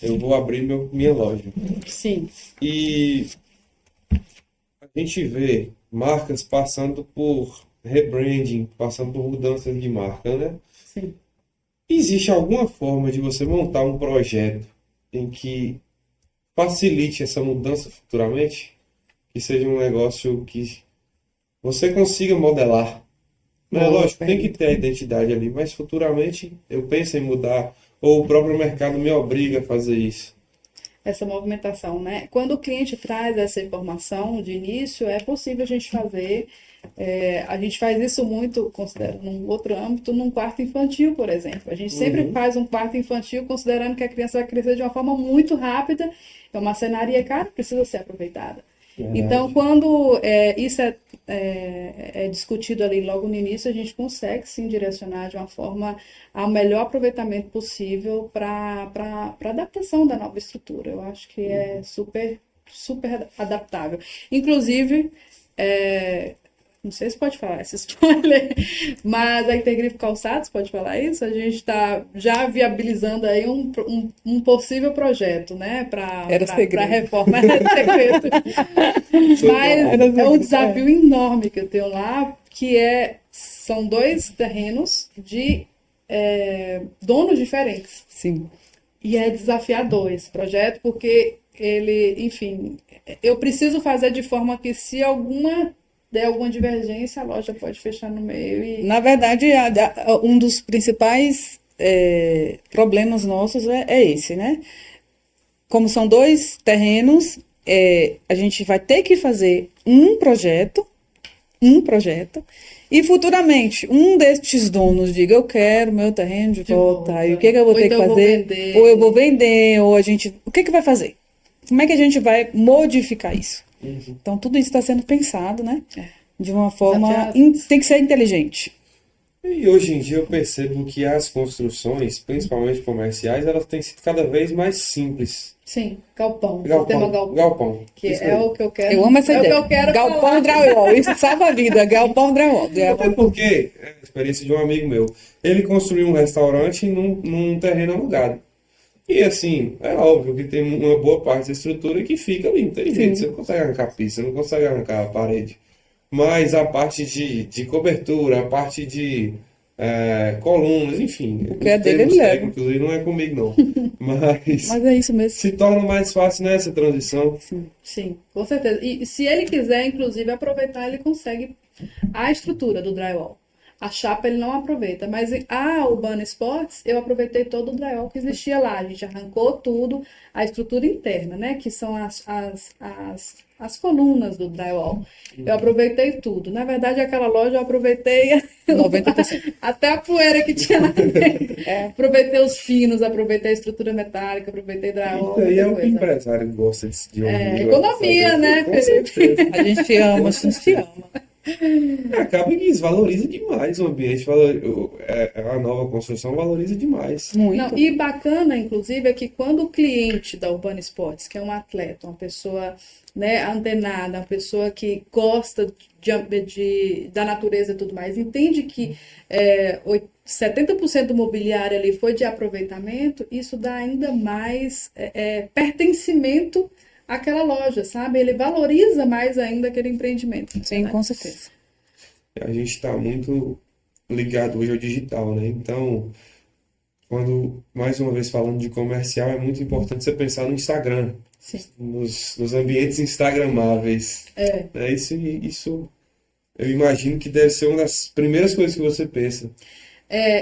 eu vou abrir minha loja
Sim,
e a gente vê marcas passando por rebranding, passando por mudanças de marca, né?
sim.
Existe alguma forma de você montar um projeto em que facilite essa mudança futuramente? Que seja um negócio que você consiga modelar. Né?
Boa
Lógico, tem que
pergunta.
ter a identidade ali, mas futuramente eu penso em mudar, ou o próprio mercado me obriga a fazer isso.
Essa movimentação, né? Quando o cliente traz essa informação de início, é possível a gente fazer. A gente faz isso muito, considerando num outro âmbito, num quarto infantil, por exemplo. A gente sempre faz um quarto infantil considerando que a criança vai crescer de uma forma muito rápida. É uma cenaria cara, precisa ser aproveitada.
Verdade.
Então, quando isso é discutido ali logo no início, a gente consegue sim direcionar de uma forma ao melhor aproveitamento possível para a adaptação da nova estrutura. Eu acho que é super, super adaptável. Inclusive, não sei se pode falar esse spoiler, mas a Intergrifo Calçados, pode falar isso? A gente está já viabilizando aí um possível projeto, né, para reforma. Era segredo. Mas é um desafio enorme que eu tenho lá, que são 2 terrenos de donos diferentes.
Sim.
E é desafiador esse projeto, porque enfim, eu preciso fazer de forma que se der alguma divergência, a loja pode fechar no meio.
Na verdade, um dos principais problemas nossos é esse, né? Como são 2 terrenos, a gente vai ter que fazer um projeto, e futuramente um destes donos diga, eu quero meu terreno de volta, e o que eu vou ter que fazer? Ou eu vou vender, ou o que vai fazer? Como é que a gente vai modificar isso? Então, tudo isso está sendo pensado, né? De uma forma... Tem que ser inteligente.
E hoje em dia eu percebo que as construções, principalmente comerciais, elas têm sido cada vez mais simples.
Sim, galpão.
Galpão. Galpão.
Que
Isso
é
aí.
o que eu quero.
Eu amo essa ideia.
É o que eu quero
Galpão
falar.
drywall. Isso salva a vida. Galpão drywall.
Até porque, é a experiência de um amigo meu, ele construiu um restaurante num terreno alugado. E assim, é óbvio que tem uma boa parte da estrutura que fica ali, não tem jeito, você não consegue arrancar a pista, não consegue arrancar a parede. Mas a parte de cobertura, a parte de colunas, enfim,
O que é dele, ele leva.
técnicos aí não é comigo não. Mas
Mas é isso mesmo.
se torna mais fácil nessa transição.
Sim, com certeza. E se ele quiser, inclusive, aproveitar, ele consegue a estrutura do drywall. A chapa ele não aproveita, mas a Urbana Sports eu aproveitei todo o drywall que existia lá. A gente arrancou tudo, a estrutura interna, né? Que são as colunas do drywall. Eu aproveitei tudo. Na verdade, aquela loja eu aproveitei
90%.
até a poeira que tinha lá dentro. Aproveitei os pinos, aproveitei a estrutura metálica, aproveitei drywall.
Isso aí é o que o
coisa.
empresário gosta de ouvir.
Economia, né,
Com
Felipe?
certeza.
A gente ama, a gente ama.
Acaba que isso valoriza demais o ambiente, a nova construção valoriza demais.
Muito.
Não, e bacana, inclusive, é que quando o cliente da Urbana Sports, que é um atleta, uma pessoa, né, antenada, uma pessoa que gosta da natureza e tudo mais, entende que 70% do mobiliário ali foi de aproveitamento, isso dá ainda mais pertencimento àquela loja, sabe? Ele valoriza mais ainda aquele empreendimento.
Sim,
né?
com certeza.
A gente está muito ligado hoje ao digital, né? Então, quando, mais uma vez falando de comercial, é muito importante você pensar no Instagram,
Sim.
nos ambientes instagramáveis. Né? Isso eu imagino que deve ser uma das primeiras coisas que você pensa.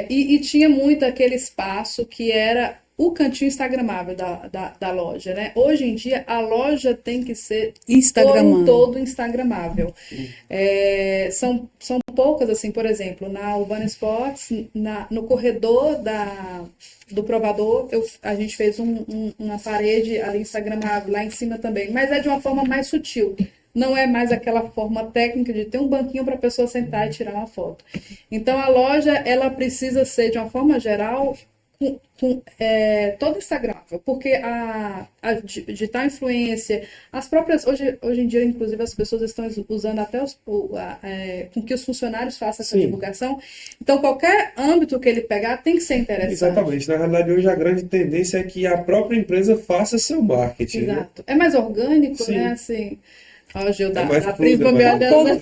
E tinha muito aquele espaço que era o cantinho instagramável da loja, né? Hoje em dia, a loja tem que ser todo instagramável. São poucas, assim, por exemplo, na Urbana Sports, no corredor do provador, a gente fez uma parede ali instagramável, lá em cima também, mas é de uma forma mais sutil. Não é mais aquela forma técnica de ter um banquinho para a pessoa sentar e tirar uma foto. Então, a loja, ela precisa ser, de uma forma geral, todo instagramável, porque a digital influência, as próprias, hoje em dia, inclusive, as pessoas estão usando até com que os funcionários façam essa divulgação. Então, qualquer âmbito que ele pegar tem que ser interessante.
Exatamente. Na realidade, hoje a grande tendência é que a própria empresa faça seu marketing.
Exato. Né? É mais orgânico,
Sim.
né? Assim, ó, o Gil da
Prisma
me olhando.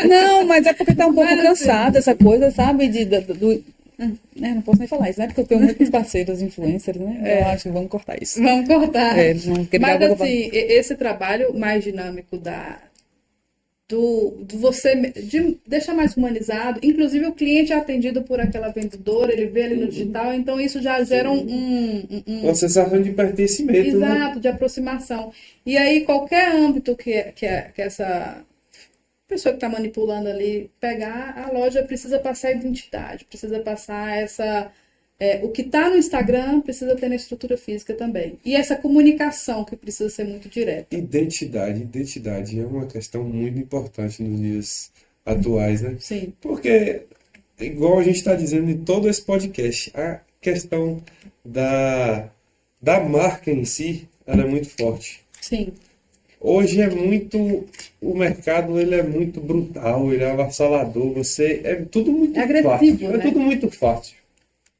Não, mas é porque tá um pouco cansado essa coisa, sabe? Não posso nem falar isso, né? Porque eu tenho muitos parceiros influencers, né? Eu acho que vamos cortar isso.
Vamos cortar. Mas assim, esse trabalho mais dinâmico de você de deixar mais humanizado, inclusive o cliente é atendido por aquela vendedora, ele vê ali no digital, então isso já gera
uma sensação de pertencimento.
Exato,
né?
de aproximação. E aí qualquer âmbito que essa pessoa que está manipulando ali pegar, a loja precisa passar a identidade, precisa passar o que está no Instagram precisa ter na estrutura física também. E essa comunicação que precisa ser muito direta.
Identidade é uma questão muito importante nos dias atuais, né?
Sim.
Porque, igual a gente está dizendo em todo esse podcast, a questão da marca em si, ela é muito forte.
Sim.
Hoje o mercado ele é muito brutal, ele é avassalador, é tudo muito
agressivo,
fácil,
né?
é tudo muito fácil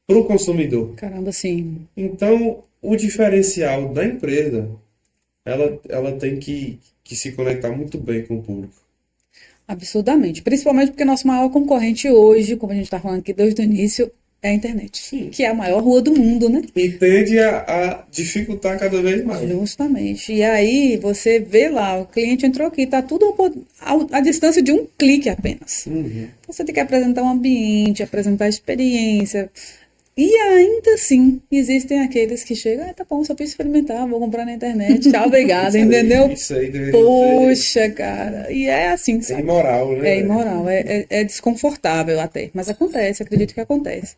para o consumidor.
Caramba, sim.
Então, o diferencial da empresa, ela tem que se conectar muito bem com o público.
Absurdamente. Principalmente porque nosso maior concorrente hoje, como a gente está falando aqui desde o início, é a internet.
Sim.
Que é a maior rua do mundo, né?
E tende a dificultar cada vez mais.
Justamente. E aí você vê lá, o cliente entrou aqui, está tudo à distância de um clique apenas.
Uhum.
Você tem que apresentar um ambiente, apresentar a experiência. E ainda assim, existem aqueles que chegam, tá bom, só para experimentar, vou comprar na internet, tchau, obrigada, entendeu?
Isso aí deveria
Poxa, cara. E é assim,
ser.
sabe?
É imoral, né?
É imoral, é desconfortável até, mas acontece, acredito que acontece.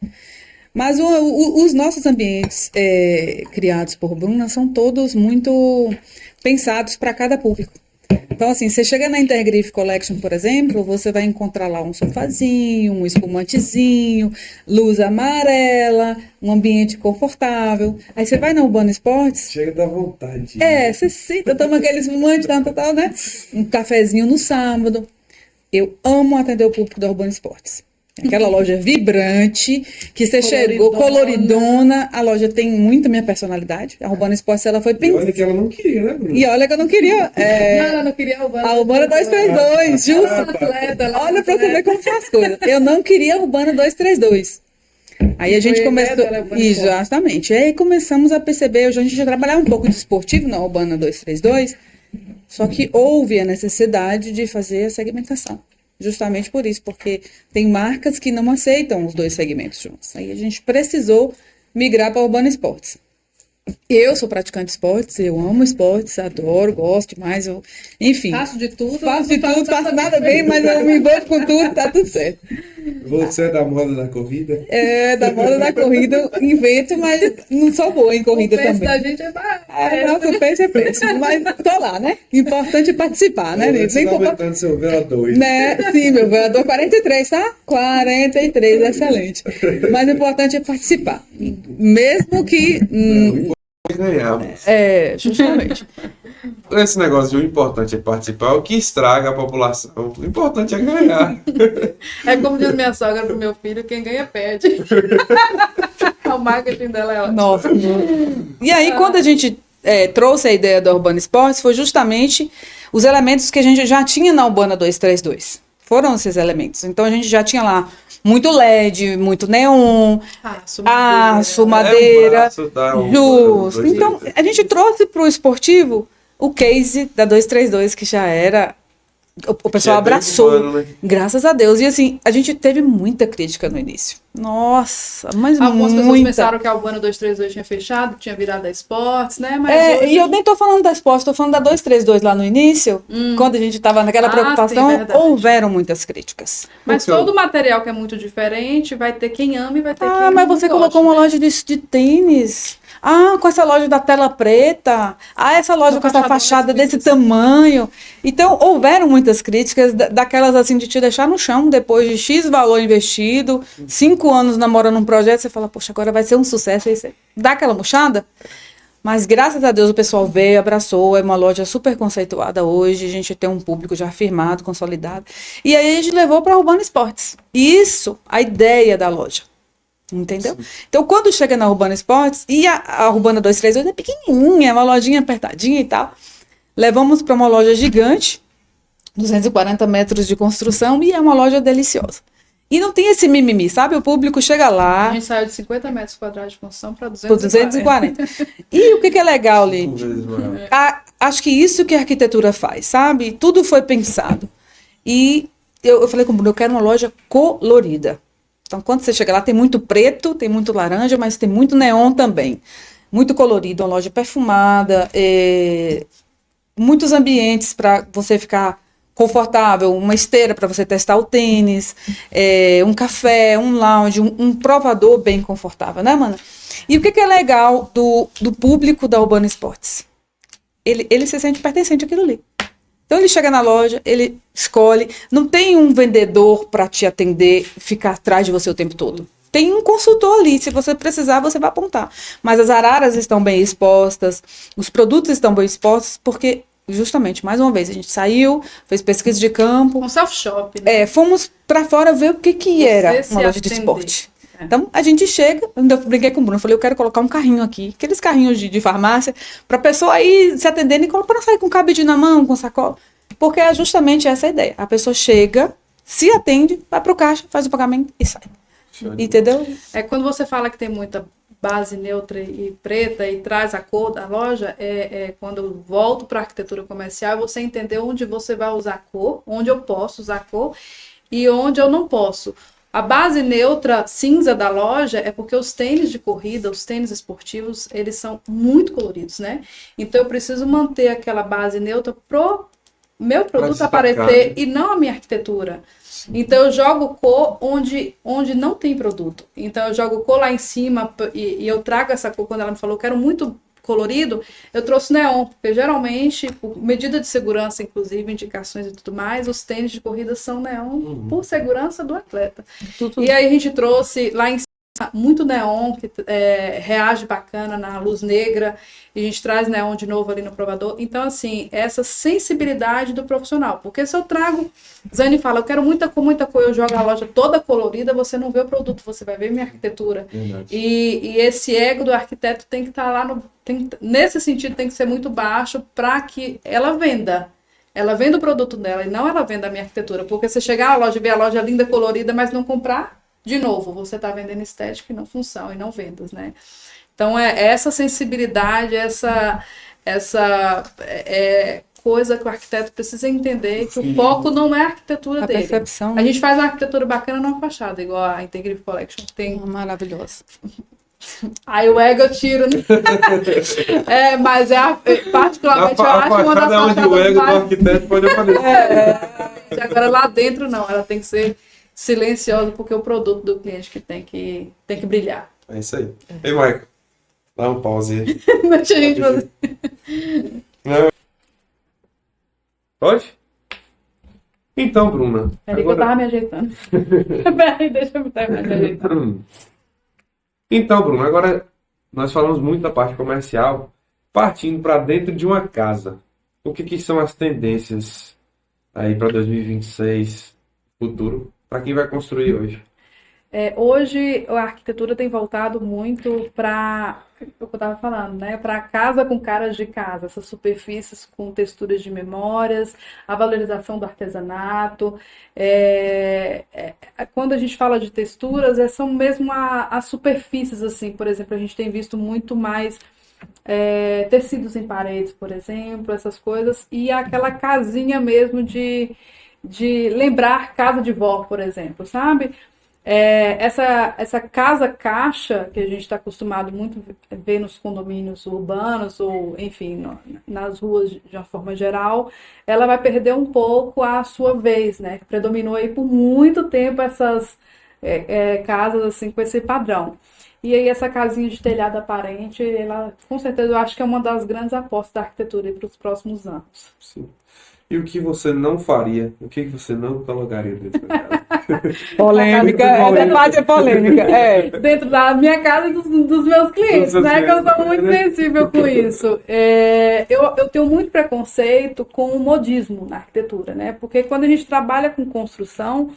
Mas os nossos ambientes criados por Bruna são todos muito pensados para cada público. Então, assim, você chega na Intergrife Collection, por exemplo, você vai encontrar lá um sofazinho, um espumantezinho, luz amarela, um ambiente confortável. Aí você vai na Urbana Sports...
Chega da vontade.
Você senta, toma aquele espumante, tal, né? Um cafezinho no sábado. Eu amo atender o público da Urbana Sports. Aquela loja vibrante, que você chegou coloridona. A loja tem muito minha personalidade. A Urbana Sports, ela foi
E olha que ela não queria, né, Bruno?
E olha que eu não queria.
Não, ela não queria a Urbana.
A Urbana 232, justo. Olha pra você ver como são as coisas. Eu não queria a Urbana 232. Aí a gente começou. Exatamente. Aí começamos a perceber, hoje a gente já trabalhava um pouco de esportivo na Urbana 232, só que houve a necessidade de fazer a segmentação. Justamente por isso, porque tem marcas que não aceitam os dois segmentos juntos. Aí a gente precisou migrar para a Urbana Sports. Eu sou praticante de esportes, eu amo esportes, adoro, gosto demais, enfim.
Faço de tudo.
Faço nada bem, mas eu me envolvo com tudo, tá tudo certo.
Você é da moda da corrida?
É, da moda da corrida, eu invento, mas não sou boa em corrida
O peso
também.
da gente é baixo.
Nossa, o peso é péssimo, mas tô lá, né? Importante é participar, né, Nilson?
Você tá aumentando seu VO2.
Né? Sim, meu vereador 43, tá? 43, excelente. Mas o importante é participar. Mesmo que.
Ganhamos.
Justamente.
Esse negócio de o importante é participar, o que estraga a população. O importante é ganhar.
É como diz minha sogra pro meu filho, quem ganha perde. O marketing dela é ótimo.
Nossa. E aí, quando a gente trouxe a ideia da Urbana Esportes, foi justamente os elementos que a gente já tinha na Urbana 232. Foram esses elementos. Então, a gente já tinha lá muito LED, muito neon, aço, madeira. Justo. Então, a gente trouxe para o esportivo o case da 232, que já era. O pessoal abraçou,
humano, né?
graças a Deus. E assim, a gente teve muita crítica no início. Nossa, mas
algumas pessoas
muita.
pensaram que a Urbana 232 tinha fechado, tinha virado da Esportes, né? Mas hoje...
E eu nem tô falando da Esportes, tô falando da 232 lá no início, quando a gente tava naquela preocupação,
sim, verdade.
houveram muitas críticas.
Mas todo o material que é muito diferente, vai ter quem ama e vai ter quem
Mas você
não
colocou
gosta,
uma
né?
loja de tênis. Com essa loja da tela preta. Essa loja com essa fachada desse tamanho. Então, houveram muitas críticas daquelas assim de te deixar no chão depois de X valor investido, 5 anos namorando um projeto, você fala, poxa, agora vai ser um sucesso. Aí você dá aquela murchada. Mas graças a Deus o pessoal veio, abraçou, é uma loja super conceituada hoje, a gente tem um público já firmado, consolidado. E aí a gente levou para a Urbana Esportes. Isso, a ideia da loja. Entendeu? Sim. Então, quando chega na Urbana Esportes, e a Urbana 232 é pequenininha, é uma lojinha apertadinha e tal, levamos para uma loja gigante, 240 metros de construção, e é uma loja deliciosa. E não tem esse mimimi, sabe? O público chega lá...
A gente saiu de 50 metros quadrados de construção para 240.
E o que é legal, Lê? Acho que isso que a arquitetura faz, sabe? Tudo foi pensado. E eu falei com o Bruno, eu quero uma loja colorida. Então, quando você chega lá, tem muito preto, tem muito laranja, mas tem muito neon também. Muito colorido, uma loja perfumada, muitos ambientes para você ficar confortável, uma esteira para você testar o tênis, um café, um lounge, um provador bem confortável, né, Mana? E o que é legal do público da Urbana Esportes? Ele se sente pertencente àquilo ali. Então ele chega na loja, ele escolhe, não tem um vendedor para te atender, ficar atrás de você o tempo todo. Tem um consultor ali, se você precisar, você vai apontar. Mas as araras estão bem expostas, os produtos estão bem expostos, porque, justamente, mais uma vez, a gente saiu, fez pesquisa de campo.
Um self-shop, né?
Fomos para fora ver o que era uma loja de esporte. Então, a gente chega, ainda brinquei com o Bruno, falei, eu quero colocar um carrinho aqui, aqueles carrinhos de farmácia, para a pessoa aí se atendendo e para sair com cabide na mão, com sacola. Porque é justamente essa a ideia. A pessoa chega, se atende, vai para o caixa, faz o pagamento e sai. Entendeu?
Quando você fala que tem muita base neutra e preta e traz a cor da loja, quando eu volto para a arquitetura comercial, você entender onde você vai usar cor, onde eu posso usar cor e onde eu não posso. A base neutra cinza da loja é porque os tênis de corrida, os tênis esportivos, eles são muito coloridos, né? Então eu preciso manter aquela base neutra pro meu produto aparecer e não a minha arquitetura. Então eu jogo cor onde não tem produto. Então eu jogo cor lá em cima e eu trago essa cor. Quando ela me falou, quero muito colorido, eu trouxe neon, porque geralmente, por medida de segurança, inclusive, indicações e tudo mais, os tênis de corrida são neon por segurança do atleta. E aí a gente trouxe lá em cima muito neon, que reage bacana na luz negra, e a gente traz neon de novo ali no provador. Então, assim, essa sensibilidade do profissional, porque se eu trago, Zane fala, eu quero muita cor, eu jogo a loja toda colorida, você não vê o produto, você vai ver minha arquitetura. E esse ego do arquiteto tem que estar lá, nesse sentido tem que ser muito baixo para que ela venda. Ela venda o produto dela e não ela venda a minha arquitetura, porque você chegar à loja e ver a loja linda, colorida, mas não comprar, de novo, você está vendendo estética e não função, e não vendas, né? Então, essa sensibilidade, essa coisa que o arquiteto precisa entender, que o foco não é a arquitetura dele.
Percepção.
A gente faz uma arquitetura bacana numa fachada, igual a Integrity Collection. Tem...
Maravilhosa.
Aí o ego eu tiro, né? Mas particularmente eu acho uma das fachadas
onde o ego do arquiteto pode aparecer.
Agora lá dentro não, ela tem que ser silenciosa, porque o produto do cliente que tem que brilhar.
É isso aí. Ei, Michael, dá um pause aí.
Deixa a gente fazer.
Não. Pode? Então, Bruna.
Peraí que eu tava me ajeitando. Peraí, deixa eu me ajeitar.
Então, Bruno, agora nós falamos muito da parte comercial, partindo para dentro de uma casa. O que são as tendências aí para 2026, futuro, para quem vai construir hoje?
Hoje a arquitetura tem voltado muito para o que eu estava falando, né? Para casa com caras de casa, essas superfícies com texturas de memórias, a valorização do artesanato. Quando a gente fala de texturas, são mesmo as superfícies, assim, por exemplo, a gente tem visto muito mais tecidos em paredes, por exemplo, essas coisas, e aquela casinha mesmo de lembrar casa de vó, por exemplo, sabe? Essa casa-caixa que a gente está acostumado muito a ver nos condomínios urbanos ou, enfim, nas ruas de uma forma geral, ela vai perder um pouco a sua vez, né? Predominou aí por muito tempo essas casas assim com esse padrão. E aí essa casinha de telhado aparente, ela, com certeza, eu acho que é uma das grandes apostas da arquitetura para os próximos anos.
Sim. E o que você não faria? O que você não colocaria dentro da casa?
Polêmica, debate é polêmica.
Dentro da minha casa e dos meus clientes, né? Que eu sou muito sensível com isso. Eu tenho muito preconceito com o modismo na arquitetura, né? Porque quando a gente trabalha com construção,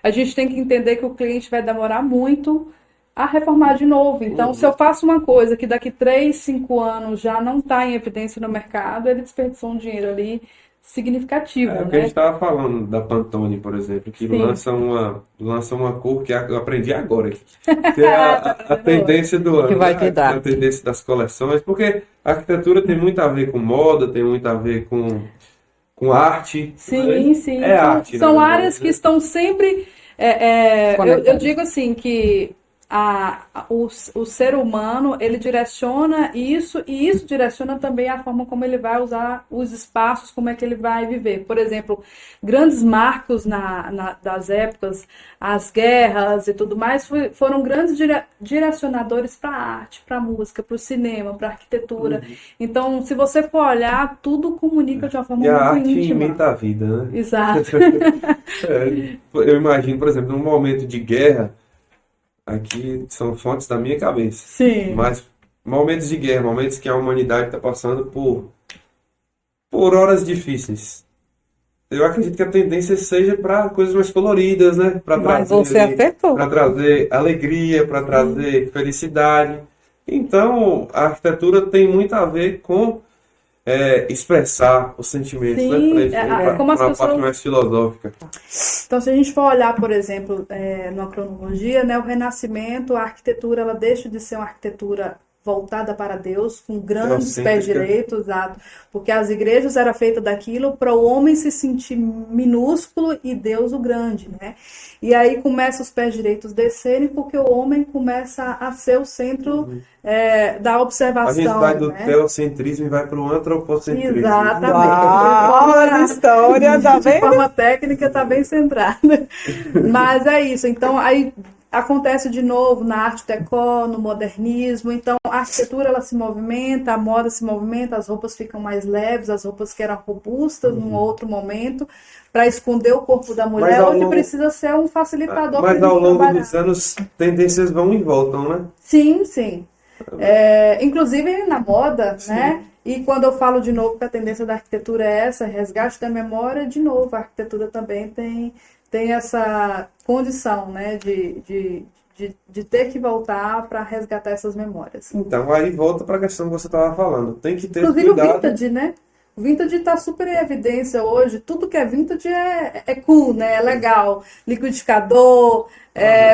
a gente tem que entender que o cliente vai demorar muito a reformar de novo. Então, se eu faço uma coisa que daqui 3, 5 anos já não está em evidência no mercado, ele desperdiçou um dinheiro ali significativo,
o
né?
que a gente estava falando da Pantone, por exemplo, que
Sim.
lança uma cor que eu aprendi agora, que é a tendência do ano,
Que vai
né?
ter
A tendência das coleções, porque a arquitetura tem muito a ver com moda, tem muito a ver com arte.
Sim, sim.
Arte,
são
né?
áreas que estão sempre... eu digo assim que o ser humano, ele direciona isso, e isso direciona também a forma como ele vai usar os espaços, como é que ele vai viver. Por exemplo, grandes marcos das épocas, as guerras e tudo mais, foram grandes direcionadores para a arte, para a música, para o cinema, para a arquitetura. Então, se você for olhar, tudo comunica de uma forma muito
íntima. E a arte
íntima.
imita a vida, né?
Exato.
Eu imagino, por exemplo, num momento de guerra, aqui são fontes da minha cabeça.
Sim.
Mas momentos de guerra, momentos que a humanidade está passando por horas difíceis. Eu acredito que a tendência seja para coisas mais coloridas, né?
Mas você acertou.
Para trazer alegria, para trazer felicidade. Então, a arquitetura tem muito a ver com expressar os sentimentos,
Sim,
né?
como as
uma
pessoas...
parte mais filosófica.
Então, se a gente for olhar, por exemplo, numa cronologia, né, o Renascimento, a arquitetura, ela deixa de ser uma arquitetura voltada para Deus, com grandes pés direitos, porque as igrejas eram feitas daquilo para o homem se sentir minúsculo e Deus o grande, né? E aí começa os pés direitos descerem, porque o homem começa a ser o centro da observação.
A gente vai do
né?
teocentrismo e vai para o antropocentrismo.
Exatamente.
A história, tá vendo?
De forma técnica, está bem centrada. Mas é isso. Então, aí acontece de novo na arte déco, no modernismo. Então, a arquitetura ela se movimenta, a moda se movimenta, as roupas ficam mais leves, as roupas que eram robustas num outro momento, para esconder o corpo da mulher, onde precisa ser um facilitador.
Mas ao longo dos anos, tendências vão e voltam, né?
Sim, sim. Inclusive na moda, sim. Né? E quando eu falo de novo que a tendência da arquitetura é essa, resgate da memória, de novo, a arquitetura também tem essa condição, né, de ter que voltar para resgatar essas memórias.
Então, aí volta para a questão que você estava falando. Tem que ter
inclusive
cuidado.
O vintage, né? O vintage está super em evidência hoje. Tudo que é vintage é cool, né? É legal. Liquidificador,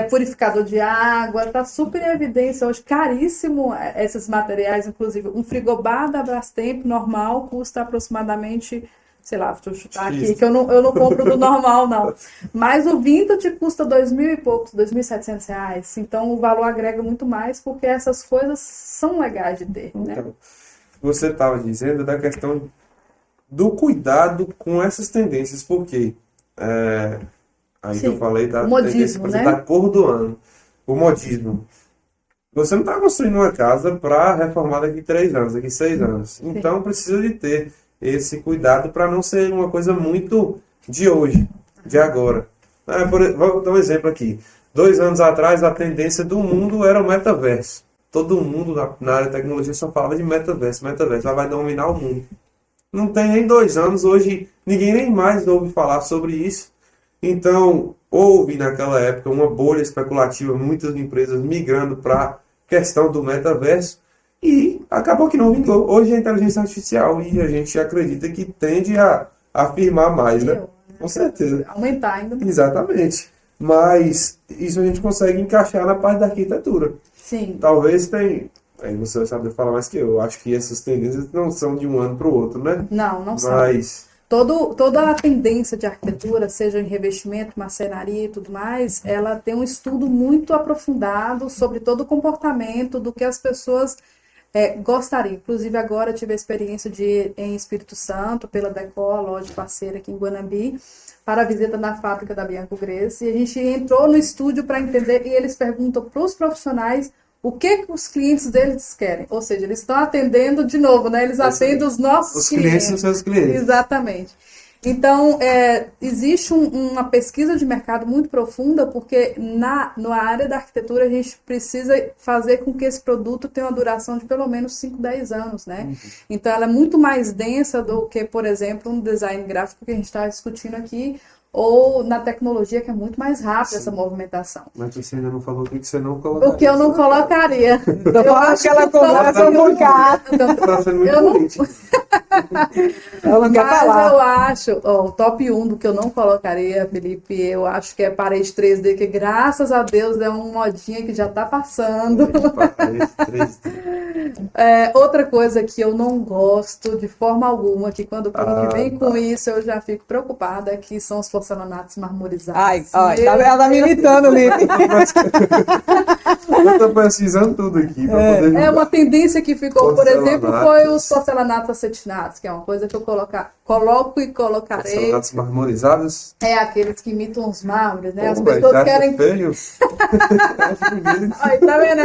purificador de água, está super em evidência hoje. Caríssimo esses materiais, inclusive. Um frigobar da Brastemp normal custa aproximadamente... sei lá, deixa eu chutar aqui, que eu não compro do normal, não. Mas o vintage custa 2.000 e poucos, R$2.700. Então, o valor agrega muito mais, porque essas coisas são legais de ter, né?
Então, você estava dizendo da questão do cuidado com essas tendências, porque Aí que
Sim,
eu falei da
o modismo,
tendência, por
né?
exemplo, da cor do ano. O modismo. Você não está construindo uma casa para reformar daqui 3 anos, daqui 6 anos. Então precisa de ter esse cuidado para não ser uma coisa muito de hoje, de agora. Vou dar um exemplo aqui. 2 anos atrás, a tendência do mundo era o metaverso. Todo mundo na área de tecnologia só falava de metaverso. Metaverso, ela vai dominar o mundo. Não tem nem 2 anos, hoje ninguém nem mais ouve falar sobre isso. Então, houve naquela época uma bolha especulativa, muitas empresas migrando para a questão do metaverso e acabou que não vingou. Hoje é a inteligência artificial e a gente acredita que tende a afirmar mais, né? Com certeza.
Aumentar ainda.
Exatamente. Mas isso a gente consegue encaixar na parte da arquitetura.
Sim.
Talvez tem... Aí você vai saber falar mais que eu. Acho que essas tendências não são de um ano para o outro, né?
Não são.
Mas...
Toda a tendência de arquitetura, seja em revestimento, marcenaria e tudo mais, ela tem um estudo muito aprofundado sobre todo o comportamento do que as pessoas gostariam. Inclusive, agora eu tive a experiência de ir em Espírito Santo, pela Decor, loja parceira aqui em Guanambi, para a visita na fábrica da Bianco Gresse. E a gente entrou no estúdio para entender e eles perguntam para os profissionais o que os clientes deles querem. Ou seja, eles estão atendendo de novo, né? Eles atendem os nossos clientes.
Os seus clientes.
Exatamente. Então, existe uma pesquisa de mercado muito profunda, porque na área da arquitetura a gente precisa fazer com que esse produto tenha uma duração de pelo menos 5, 10 anos, né? Então, ela é muito mais densa do que, por exemplo, um design gráfico que a gente está discutindo aqui, ou na tecnologia, que é muito mais rápida essa movimentação.
Mas você ainda não falou o que você não colocaria.
O que eu não colocaria.
Eu acho que ela conversa com o cara.
Tá sendo muito político.
Ela não quer
Mas
falar.
eu acho, o top 1 do que eu não colocaria, Felipe, eu acho que é parede 3D, que graças a Deus é uma modinha que já tá passando. Outra coisa que eu não gosto de forma alguma, que quando o cliente vem com isso eu já fico preocupada, que são os porcelanatos marmorizados.
Ai, ela tá me imitando, Lipe.
Eu tô pesquisando tudo aqui pra poder
É uma tendência que ficou, por exemplo,
Porcelanatos.
foi os porcelanatos acetinados, que é uma coisa que eu coloco e colocarei.
porcelanatos marmorizados.
É aqueles que imitam os mármores, né? As
Pô, mas
pessoas
tá
querem.
feio. Acho bonito.
Aí, tá vendo?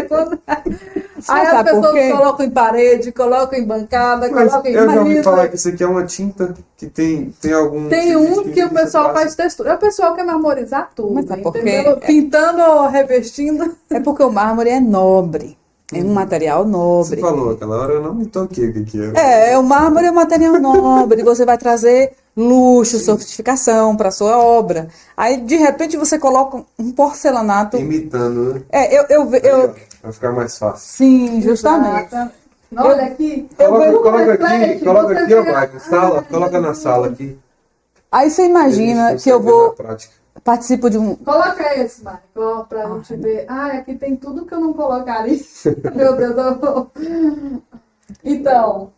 Aí as
sabe por
pessoas
quê?
colocam em parede, colocam em bancada,
Mas
colocam em
eu já ouvi
marmita.
falar que isso aqui é uma tinta que tem algum...
Tem um que o
você
pessoal
passa.
faz textura. O pessoal quer marmorizar tudo,
Mas sabe por quê?
entendeu? Pintando ou revestindo.
É porque o mármore é nobre. É um material
Você
nobre.
falou aquela hora, eu não me toquei o que é.
O mármore é um material nobre. Você vai trazer luxo, sofisticação para sua obra. Aí, de repente, você coloca um porcelanato.
Imitando, né?
Eu
Vai ficar mais fácil.
sim, justamente.
Exatamente. Olha aqui.
Coloca aqui, ó, Michael. Sala, coloca na sala aqui.
Aí você imagina que eu vou participo de um.
Coloca esse, Michael, pra gente ver. Aqui tem tudo que eu não colocaria. Meu Deus, Então,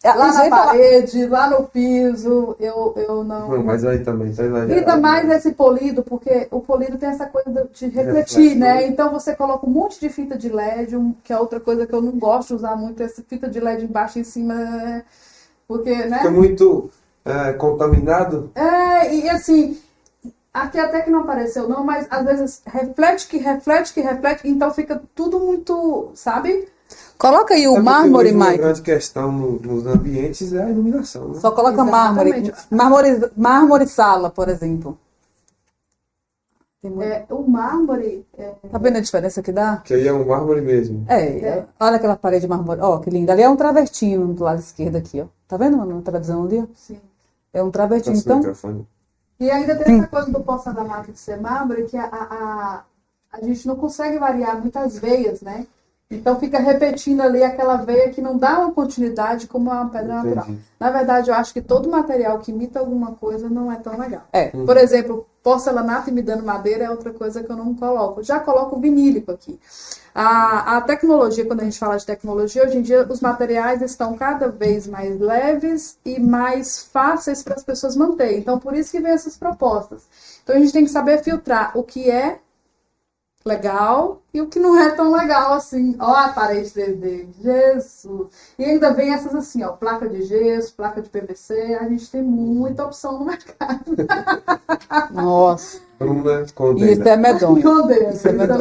lá na parede, lá no piso, eu não.
Não, mas aí também tá exagerado.
Ainda mais esse polido, porque o polido tem essa coisa de refletir, né? Então você coloca um monte de fita de LED, que é outra coisa que eu não gosto de usar muito, essa fita de LED embaixo e em cima, porque, né?
Fica muito contaminado.
E assim, aqui até que não apareceu não, mas às vezes reflete, então fica tudo muito, sabe?
Coloca aí o mármore,
Uma
Mike.
grande questão nos ambientes é a iluminação, né?
Só coloca
Exatamente.
mármore sala, por exemplo. Tem muito-
O mármore,
Tá vendo a diferença que dá?
Que aí é um mármore mesmo.
Olha aquela parede mármore. Ó, que linda. Ali é um travertino do lado esquerdo aqui, ó. Tá vendo na televisão ali? Ó?
sim.
É um travertino.
Passa o
Então,
microfone.
E ainda tem essa coisa do porcelanato de ser mármore, que a gente não consegue variar muitas veias, né? Então fica repetindo ali aquela veia que não dá uma continuidade como uma pedra
Entendi.
natural. Na verdade, eu acho que todo material que imita alguma coisa não é tão legal.
É.
Por exemplo, porcelanato imitando madeira é outra coisa que eu não coloco. Já coloco vinílico aqui. A tecnologia, quando a gente fala de tecnologia, hoje em dia os materiais estão cada vez mais leves e mais fáceis para as pessoas manterem. Então, por isso que vem essas propostas. Então, a gente tem que saber filtrar o que é legal e o que não é tão legal assim. Ó, a parede 3D, Jesus! E ainda vem essas assim, ó, placa de gesso, placa de PVC, a gente tem muita opção no mercado.
nossa.
Bruna
Isso
condena.
é medonho.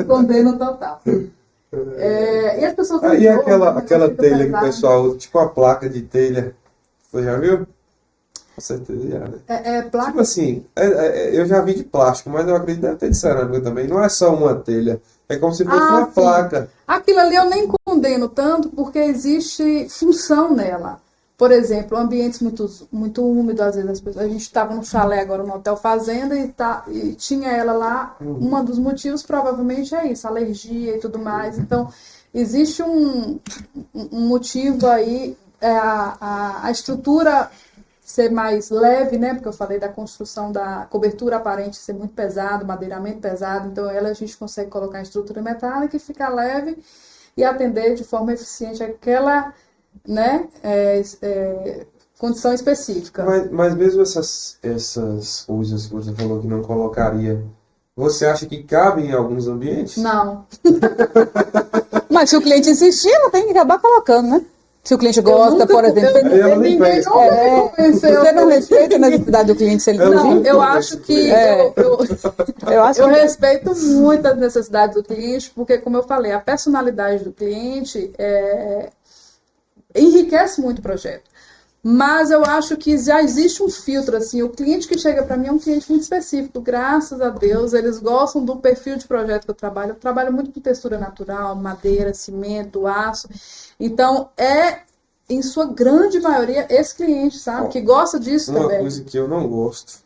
Condeno total. E as pessoas
Aí
não
aquela
fica
telha que o
pesado.
pessoal, tipo uma placa de telha. Você já viu? Com certeza já, né? Tipo
Placa.
assim, eu já vi de plástico, mas eu acredito que deve ter de cerâmica também. Não é só uma telha. É como se fosse uma
sim.
placa.
Aquilo ali eu nem condeno tanto porque existe função nela. Por exemplo, ambientes muito úmidos, às vezes a gente estava no chalé agora no Hotel Fazenda e tinha ela lá. Um dos motivos provavelmente é isso, alergia e tudo mais. Então, existe um motivo aí, a estrutura ser mais leve, né? Porque eu falei da construção da cobertura aparente ser muito pesado, madeiramento pesado, então ela a gente consegue colocar em estrutura metálica e ficar leve e atender de forma eficiente aquela, né, condição específica.
Mas mesmo essas coisas que você falou que não colocaria, você acha que cabem em alguns ambientes?
Não.
Mas se o cliente insistir, ela tem que acabar colocando, né? Se o cliente gosta, por exemplo.
Aí ela nem pega esse
Você não respeita a necessidade do cliente se ele
Não,
pedir?
eu acho que
Eu acho
eu
que
respeito muito as necessidades do cliente, porque, como eu falei, a personalidade do cliente enriquece muito o projeto. Mas eu acho que já existe um filtro, assim, o cliente que chega para mim é um cliente muito específico, graças a Deus, eles gostam do perfil de projeto que eu trabalho muito com textura natural, madeira, cimento, aço, então em sua grande maioria, esse cliente, sabe, que gosta disso
Uma
também.
coisa que eu não gosto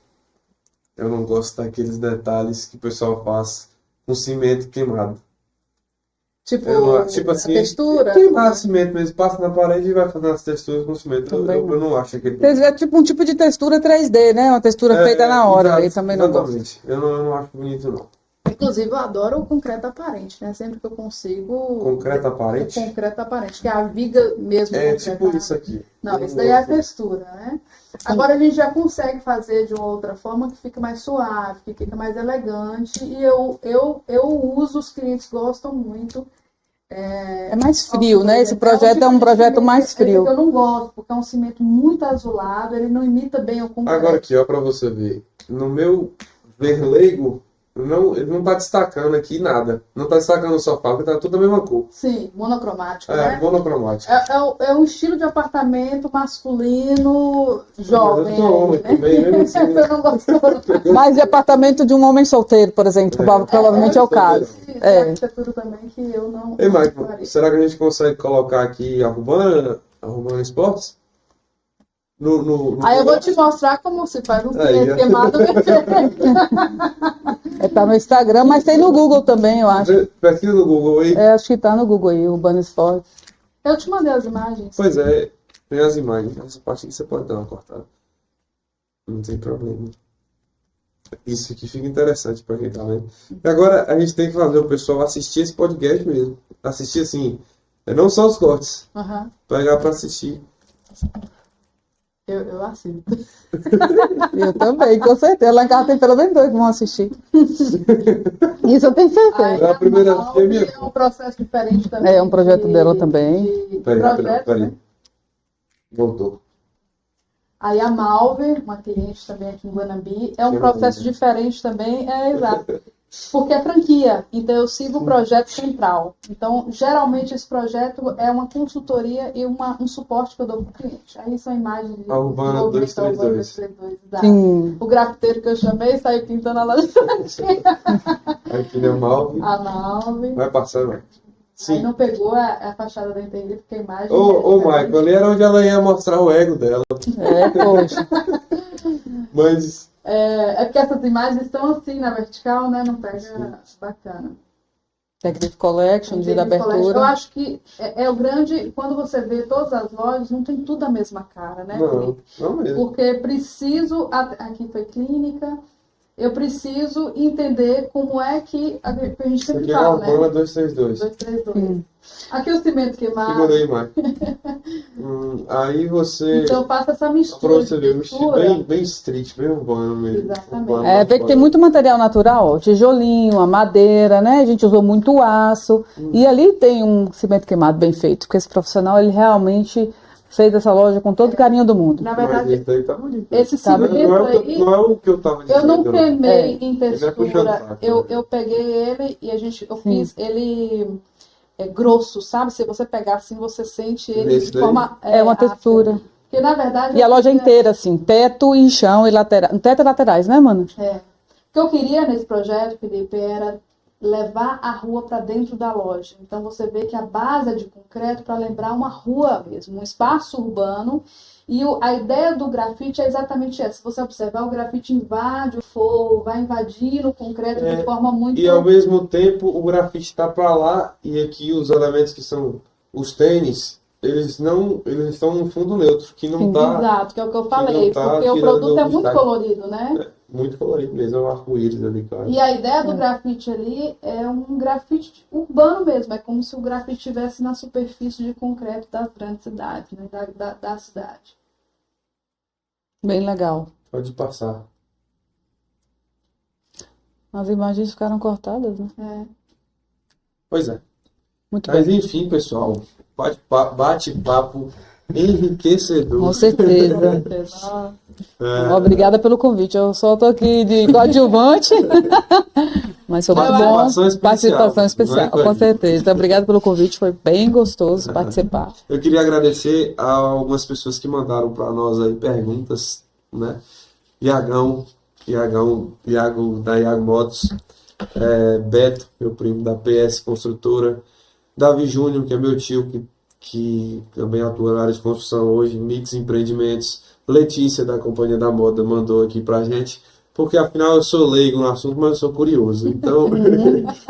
daqueles detalhes que o pessoal faz com cimento queimado. Tipo
A
assim,
textura.
queimar cimento mesmo, passa na parede e vai fazendo as texturas com cimento. Eu não acho aquele.
é tipo um tipo de textura 3D, né? Uma textura feita na hora. Eu também não gosto.
Exatamente. Eu não acho bonito, não.
Inclusive, eu adoro o concreto aparente, né? Sempre que eu consigo.
Concreto aparente?
O concreto aparente, que é a viga mesmo.
É
concretada.
tipo isso aqui.
Não, isso daí é a textura, né? Agora a gente já consegue fazer de uma outra forma que fica mais suave, que fica mais elegante. E eu uso, os clientes gostam muito.
É mais frio, né? Esse projeto é um projeto mais frio.
Eu não gosto, porque é um cimento muito azulado, ele não imita bem o concreto.
Agora aqui, ó, pra você ver. No meu ver leigo, ele não tá destacando aqui nada. Não tá destacando o sofá, porque tá tudo a mesma cor.
Sim, monocromático, né?
Monocromático.
É um estilo de apartamento masculino jovem.
Eu sou homem
né?
também, mesmo assim.
Você não gostou?
Mas de apartamento de um homem solteiro, por exemplo, provavelmente é o caso.
É arquitetura também que eu não.
Ei, Michael, será que a gente consegue colocar aqui a Urbana Esportes?
Aí eu vou te mostrar como se faz um cliente
Aí,
queimado.
Tá no Instagram, mas tem no Google também, eu acho.
Pesquisa no Google aí.
Acho que tá no Google aí, Urbana Sport.
Eu te mandei as imagens.
Pois é, tem as imagens. Essa parte aqui você pode dar uma cortada. Não tem problema. Isso aqui fica interessante pra quem tá vendo. E agora a gente tem que fazer o pessoal assistir esse podcast mesmo. Assistir assim, não só os cortes.
Uhum.
Pegar pra assistir.
Eu assisto.
Eu também, com certeza. Lá em casa tem pelo menos 2 que vão assistir. Isso eu tenho certeza.
É a primeira vez.
É um processo diferente também.
É um projeto dela também.
Peraí. Voltou.
Aí a Malve, uma cliente também aqui em Guanambi, é um processo diferente também, exato. Porque é franquia, então eu sigo o projeto central. Então, geralmente esse projeto é uma consultoria e um suporte que eu dou para o cliente. Aí são imagens de
a Urbana 232.
O grafiteiro que eu chamei saiu pintando a loja.
Aqui é o Malve.
A Malve.
Vai passar, vai. Sim.
Aí não pegou a fachada da Entendi, porque a imagem...
Ô, Michael, ali era onde ela ia mostrar o ego dela.
Poxa.
Mas...
É porque essas imagens estão assim na vertical, né? Não pega bacana.
Technic Collection, dia da abertura.
Eu acho que é o grande... Quando você vê todas as lojas, não tem tudo a mesma cara, né?
Não mesmo.
Porque preciso... Aqui foi clínica... Eu preciso entender como é que a gente sempre fala, né?
Aqui é a Urbana 232.
232. Aqui o cimento queimado.
Segura aí, Michael. Aí você...
Então eu faço essa mistura.
Pra você ver, um estilo bem street, bem urbano mesmo.
Exatamente.
Vê que tem muito material natural, ó, tijolinho, a madeira, né? A gente usou muito aço. E ali tem um cimento queimado bem feito, porque esse profissional, ele realmente fez essa loja com todo o carinho do mundo.
Na
Mas
verdade,
esse aí tá bonito.
esse
Tá
cimento aí,
Não é o que eu tava
eu
dizendo.
não queimei em
Ele é puxando
textura.
saco,
Eu peguei ele e eu fiz ele grosso, sabe? Se você pegar assim, você sente ele
Esse
de
daí?
forma
É uma textura.
Porque na verdade
E a loja inteira, assim, teto e chão e lateral, teto e laterais, né, mano?
O que eu queria nesse projeto, Felipe, era levar a rua para dentro da loja. Então você vê que a base é de concreto para lembrar uma rua mesmo, um espaço urbano. E a ideia do grafite é exatamente essa. Se você observar, o grafite invade o forro, vai invadindo o concreto de forma muito...
E ao mesmo tempo o grafite está para lá e aqui os elementos que são os tênis, eles estão no fundo neutro, que não tá
Exato, que é o que eu falei,
não tá
porque o
tirando
produto é
o
muito
destaque.
colorido, né?
muito colorido mesmo, é um arco-íris ali, claro.
E a ideia do grafite ali é um grafite urbano mesmo, é como se o grafite estivesse na superfície de concreto das grandes cidades, né? da cidade.
Bem legal.
Pode passar.
As imagens ficaram cortadas, né?
Pois é.
Muito
Mas
bem.
enfim, pessoal, bate-papo enriquecedor.
Com certeza. Obrigada pelo convite. Eu só tô aqui de coadjuvante. Mas foi muito bom.
Participação especial.
Participação especial,
Não é,
com
Cleide?
certeza. Obrigada pelo convite. Foi bem gostoso participar.
Eu queria agradecer a algumas pessoas que mandaram para nós aí perguntas, né? Iago da Iago Motos, Beto, meu primo da PS Construtora, Davi Júnior, que é meu tio, que também atua na área de construção hoje, Mix Empreendimentos, Letícia da Companhia da Moda mandou aqui pra gente, porque afinal eu sou leigo no assunto, mas eu sou curioso. Então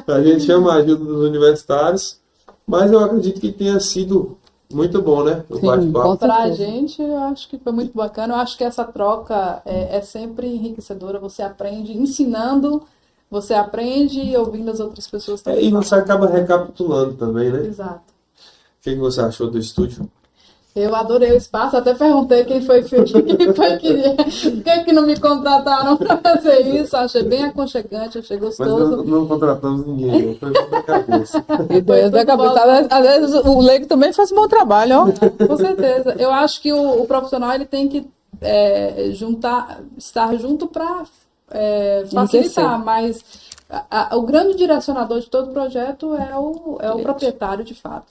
a gente chama a ajuda dos universitários, mas eu acredito que tenha sido muito bom, né? O
Sim,
bate-papo.
com
Pra
certeza.
gente, eu acho que foi muito bacana. Eu acho que essa troca é sempre enriquecedora. Você aprende ensinando, você aprende ouvindo as outras pessoas também.
E você acaba recapitulando também, né?
Exato.
O que você achou do estúdio?
Eu adorei o espaço, até perguntei quem foi que não me contrataram para fazer isso. Achei bem aconchegante, achei
Mas
gostoso.
não contratamos ninguém, não. Foi na cabeça.
Ideias da cabeça. Às vezes o leigo também faz um bom trabalho, ó.
Com certeza. Eu acho que o profissional ele tem que estar junto para facilitar, mas o grande direcionador de todo o projeto é o proprietário de fato.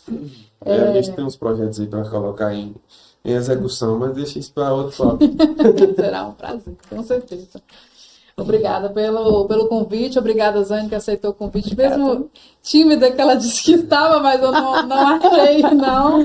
A gente tem uns projetos aí para colocar em execução, mas deixa isso para outro lado.
Será um prazer, com certeza. Obrigada pelo convite, obrigada, Zane, que aceitou o convite, mesmo tímida que ela disse que estava, mas eu não achei, não.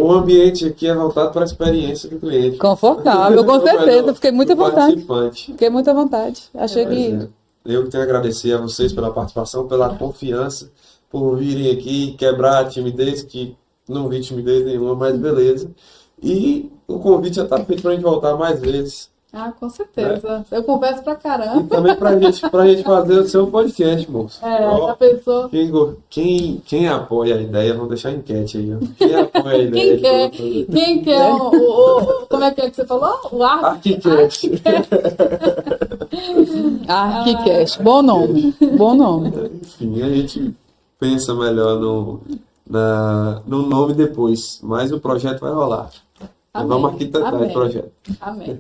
O ambiente aqui é voltado para a experiência do cliente.
Confortável, com certeza. Fiquei muito à
do
vontade.
participante.
Fiquei muito à vontade. Achei
Pois
que.
é. Eu tenho a agradecer a vocês pela participação, pela confiança, por virem aqui quebrar a timidez, que não vi timidez nenhuma, mas beleza. E o convite já está feito para a gente voltar mais vezes.
Ah, com certeza. Eu converso pra caramba.
E também pra gente fazer o seu podcast, moço.
Já pensou?
Quem apoia a ideia, vamos deixar enquete aí, ó. Quem apoia a ideia?
Quem quer como é que você falou? O
Arquicast.
Arquicast. Bom nome. Bom nome.
Enfim, a gente pensa melhor no nome depois, mas o projeto vai rolar.
Amém.
Vamos arquitetar
Amém.
esse projeto.
Amém.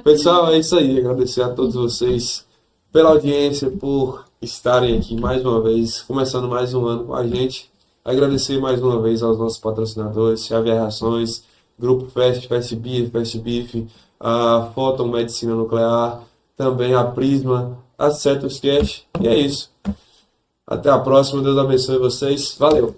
Pessoal, é isso aí. Agradecer a todos vocês pela audiência, por estarem aqui mais uma vez, começando mais um ano com a gente. Agradecer mais uma vez aos nossos patrocinadores, Xavier Rações, Grupo Fast Beef, a Photon Medicina Nuclear, também a Prisma, a Cetus Cash. E é isso. Até a próxima. Deus abençoe vocês. Valeu!